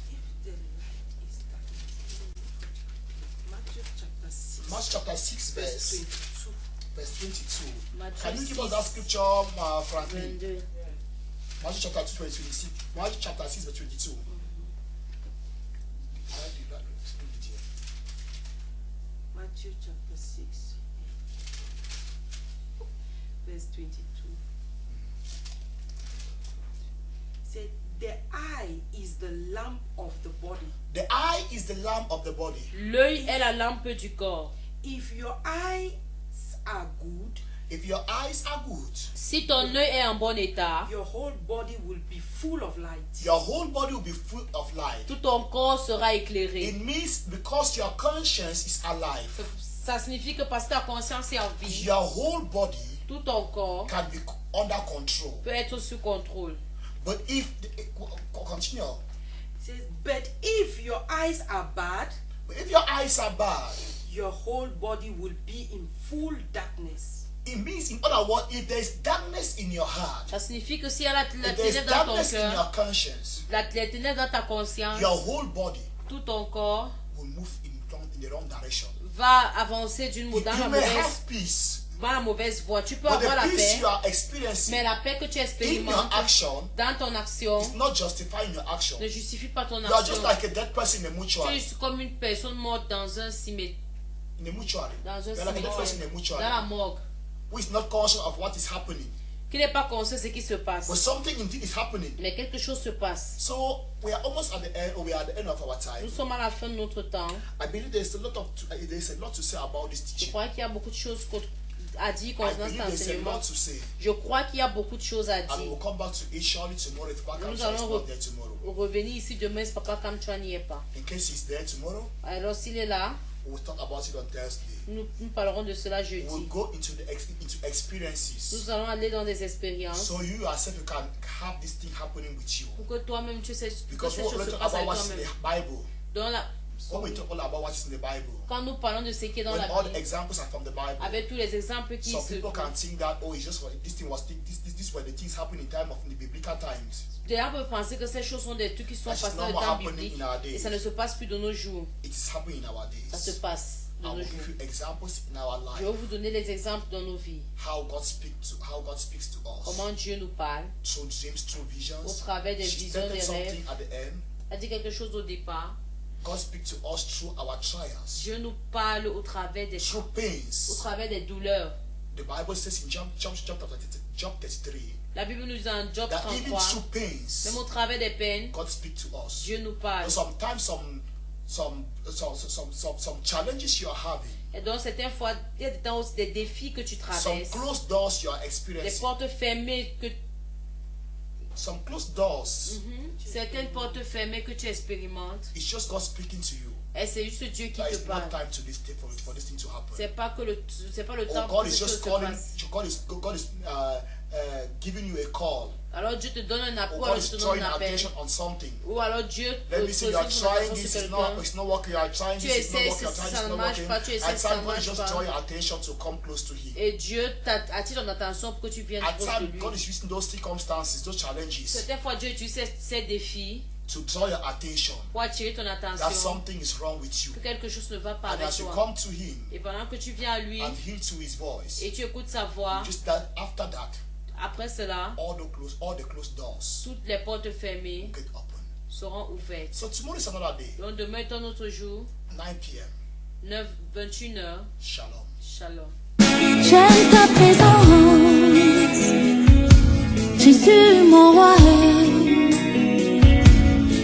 Speaker 3: Matthew chapter 6, verse 22.
Speaker 2: Matthieu
Speaker 3: Can you give us
Speaker 2: 6,
Speaker 3: that scripture, Franklin?
Speaker 2: 22.
Speaker 3: Matthew chapter 2, verse 26. Matthew chapter 6, verse 22.
Speaker 4: Matthew chapter 6, verse 22. Said, the eye is the lamp of the body.
Speaker 3: The eye is the lamp of the body.
Speaker 2: L'œil est la lampe du corps.
Speaker 4: If your eyes are good,
Speaker 3: If your eyes are good,
Speaker 2: Si ton œil est en bon état,
Speaker 4: your whole body will be full of light.
Speaker 3: your whole body will be full of light.
Speaker 2: tout ton corps sera éclairé.
Speaker 3: It means because your conscience is alive,
Speaker 2: Ça signifie que parce que ta conscience est en vie,
Speaker 3: your whole body
Speaker 2: tout ton corps
Speaker 3: can be under control.
Speaker 2: peut être sous contrôle.
Speaker 3: But if continue.
Speaker 4: It says, but if your eyes are bad,
Speaker 3: But if your eyes are bad,
Speaker 4: your whole body will be in full darkness.
Speaker 3: it means, in other words, if there is darkness in your heart,
Speaker 2: Ça signifie que s'il y a la
Speaker 3: if there is
Speaker 2: ténèbre dans ton
Speaker 3: darkness in
Speaker 2: cœur,
Speaker 3: your conscience,
Speaker 2: les ténèbres dans ta conscience,
Speaker 3: your whole body
Speaker 2: tout ton corps
Speaker 3: will move in the wrong direction.
Speaker 2: va avancer dans
Speaker 3: You may have peace,
Speaker 2: la mauvaise voie. Tu peux
Speaker 3: but
Speaker 2: avoir la
Speaker 3: the peace
Speaker 2: paix,
Speaker 3: you are experiencing
Speaker 2: mais la paix que tu
Speaker 3: in your
Speaker 2: expérimentes
Speaker 3: action
Speaker 2: dans ton action
Speaker 3: is not justifying your action.
Speaker 2: ne justifie pas ton
Speaker 3: You are
Speaker 2: action.
Speaker 3: just like a dead person in a
Speaker 2: Tu es
Speaker 3: mortuary.
Speaker 2: juste comme une personne morte dans un cimetière,
Speaker 3: In a mortuary.
Speaker 2: dans un
Speaker 3: You're like a dead person in a
Speaker 2: cimetière,
Speaker 3: mortuary
Speaker 2: dans la morgue,
Speaker 3: who is not conscious of what is happening.
Speaker 2: qui n'est pas conscient de ce qui se passe.
Speaker 3: But something indeed is happening.
Speaker 2: Mais quelque chose se passe.
Speaker 3: So we are almost at the end, or we are at the end of our time.
Speaker 2: Nous sommes à la fin de notre temps.
Speaker 3: I believe there's a lot to say about this
Speaker 2: Je
Speaker 3: teaching.
Speaker 2: crois qu'il y a beaucoup de choses à dire
Speaker 3: I
Speaker 2: concernant
Speaker 3: believe
Speaker 2: cet
Speaker 3: there's a
Speaker 2: enseignement.
Speaker 3: lot to say.
Speaker 2: Je crois qu'il y a beaucoup de choses à
Speaker 3: And we'll
Speaker 2: dire.
Speaker 3: come back to it surely tomorrow if Papa
Speaker 2: Nous
Speaker 3: is
Speaker 2: allons
Speaker 3: not there tomorrow.
Speaker 2: revenir ici demain si Papa Kamchwa n'y est pas.
Speaker 3: In case he's there tomorrow,
Speaker 2: Alors s'il est là,
Speaker 3: we'll talk about it on Thursday.
Speaker 2: nous parlerons de cela
Speaker 3: We'll
Speaker 2: jeudi.
Speaker 3: go into experiences.
Speaker 2: Nous allons aller dans des expériences
Speaker 3: So you yourself you can have this thing happening with you.
Speaker 2: pour que toi-même tu sais que
Speaker 3: Because
Speaker 2: ces
Speaker 3: we're
Speaker 2: choses se
Speaker 3: talking
Speaker 2: passent
Speaker 3: about
Speaker 2: avec
Speaker 3: what's in
Speaker 2: toi-même.
Speaker 3: the Bible.
Speaker 2: Dans la,
Speaker 3: When we talk all about what's in the Bible,
Speaker 2: quand nous parlons de ce qui est dans
Speaker 3: when
Speaker 2: la
Speaker 3: all the
Speaker 2: Bible,
Speaker 3: examples are from the Bible,
Speaker 2: avec tous les exemples qui
Speaker 3: some
Speaker 2: se
Speaker 3: people can think that it's just this were the things happening in the biblical times.
Speaker 2: les gens peuvent penser que ces choses sont des trucs qui sont
Speaker 3: That is
Speaker 2: passés dans
Speaker 3: not
Speaker 2: le
Speaker 3: what
Speaker 2: temps
Speaker 3: happening
Speaker 2: biblique
Speaker 3: in our days.
Speaker 2: et ça ne se passe plus de nos jours.
Speaker 3: It is happening in our
Speaker 2: Ça se
Speaker 3: days.
Speaker 2: passe de
Speaker 3: I
Speaker 2: nos
Speaker 3: will
Speaker 2: jours.
Speaker 3: give you examples in our
Speaker 2: Je vais
Speaker 3: life.
Speaker 2: vous donner les exemples dans nos vies.
Speaker 3: How God speaks to us.
Speaker 2: Comment Dieu nous parle
Speaker 3: Through dreams, through
Speaker 2: au
Speaker 3: visions.
Speaker 2: travers des
Speaker 3: She
Speaker 2: visions,
Speaker 3: stated
Speaker 2: des
Speaker 3: something
Speaker 2: rêves.
Speaker 3: at the end.
Speaker 2: Elle dit quelque chose au départ.
Speaker 3: God speaks to us through our trials,
Speaker 2: Dieu nous parle au travers
Speaker 3: through
Speaker 2: au
Speaker 3: pains.
Speaker 2: travers des douleurs.
Speaker 3: The Bible says in Job 33
Speaker 2: La Bible nous dit dans Job
Speaker 3: that even
Speaker 2: 33,
Speaker 3: through pains,
Speaker 2: même au travers des peines,
Speaker 3: God speaks to us.
Speaker 2: Dieu nous parle.
Speaker 3: And sometimes some challenges you are having,
Speaker 2: Et donc certaines fois, il y a des temps aussi des défis que tu
Speaker 3: some
Speaker 2: traverses,
Speaker 3: closed doors you are
Speaker 2: des
Speaker 3: experiencing,
Speaker 2: portes fermées que
Speaker 3: some closed doors.
Speaker 2: certaines portes fermées que tu expérimentes.
Speaker 3: It's just God speaking to you.
Speaker 2: Et c'est juste Dieu qui
Speaker 3: That
Speaker 2: te
Speaker 3: it's
Speaker 2: parle.
Speaker 3: not time to this thing for this thing to happen.
Speaker 2: C'est pas le
Speaker 3: Or
Speaker 2: temps
Speaker 3: God
Speaker 2: que
Speaker 3: is
Speaker 2: ces choses
Speaker 3: just
Speaker 2: se
Speaker 3: calling.
Speaker 2: passent.
Speaker 3: God is giving you a call.
Speaker 2: Alors Dieu te donne un
Speaker 3: Or
Speaker 2: appel,
Speaker 3: God
Speaker 2: alors
Speaker 3: is
Speaker 2: Dieu te donne
Speaker 3: drawing
Speaker 2: un appel.
Speaker 3: attention on something.
Speaker 2: Ou alors Dieu
Speaker 3: Let me see, you are
Speaker 2: sollicite
Speaker 3: trying
Speaker 2: l'attention
Speaker 3: this,
Speaker 2: sur
Speaker 3: it's
Speaker 2: quelqu'un.
Speaker 3: not working, you are trying
Speaker 2: Tu
Speaker 3: this, it's not
Speaker 2: essaies,
Speaker 3: working, you are trying this,
Speaker 2: ça
Speaker 3: it's
Speaker 2: ne
Speaker 3: not
Speaker 2: marche
Speaker 3: working.
Speaker 2: pas, tu essaies,
Speaker 3: At
Speaker 2: ça
Speaker 3: time,
Speaker 2: ne
Speaker 3: God is
Speaker 2: marche
Speaker 3: just
Speaker 2: pas.
Speaker 3: drawing your attention to come close to Him.
Speaker 2: Et Dieu attire ton attention pour que tu viennes
Speaker 3: At
Speaker 2: proche de
Speaker 3: time,
Speaker 2: lui.
Speaker 3: God is using those circumstances, those challenges,
Speaker 2: Certaines fois, Dieu utilise ces défis
Speaker 3: to draw your attention
Speaker 2: pour attirer ton
Speaker 3: that
Speaker 2: attention
Speaker 3: something is wrong with you.
Speaker 2: que quelque chose ne va pas
Speaker 3: And
Speaker 2: avec
Speaker 3: as you
Speaker 2: toi.
Speaker 3: come to Him
Speaker 2: Et pendant que tu viens à lui
Speaker 3: and heal to His voice,
Speaker 2: et tu écoutes sa voix,
Speaker 3: just that after that,
Speaker 2: après cela,
Speaker 3: all the closed doors
Speaker 2: toutes les portes fermées
Speaker 3: get open.
Speaker 2: seront ouvertes.
Speaker 3: So tomorrow is another day,
Speaker 2: Donc demain est un autre jour,
Speaker 3: 9 p.m.
Speaker 2: 21h.
Speaker 3: Shalom.
Speaker 2: Shalom.
Speaker 1: J'aime ta présence, Jésus mon roi.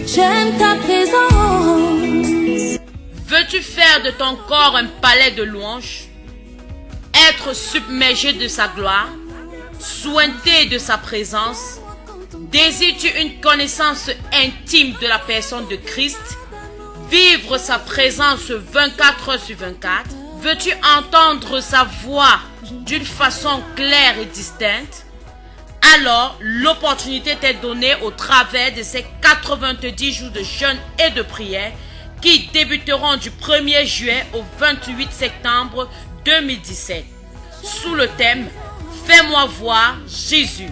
Speaker 1: J'aime ta présence.
Speaker 2: Veux-tu faire de ton corps un palais de louanges, être submergé de sa gloire, sointé de sa présence? Désires-tu une connaissance intime de la personne de Christ, vivre sa présence 24 heures sur 24? Veux-tu entendre sa voix d'une façon claire et distincte? Alors, l'opportunité t'est donnée au travers de ces 90 jours de jeûne et de prière qui débuteront du 1er juillet au 28 septembre 2017, sous le thème « Fais-moi voir Jésus ».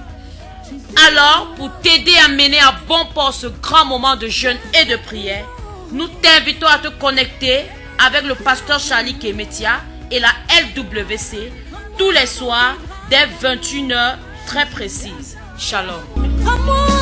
Speaker 2: Alors, pour t'aider à mener à bon port ce grand moment de jeûne et de prière, nous t'invitons à te connecter avec le pasteur Charlie Kemetia et la LWC tous les soirs dès 21h très précise. Shalom.
Speaker 1: Amour.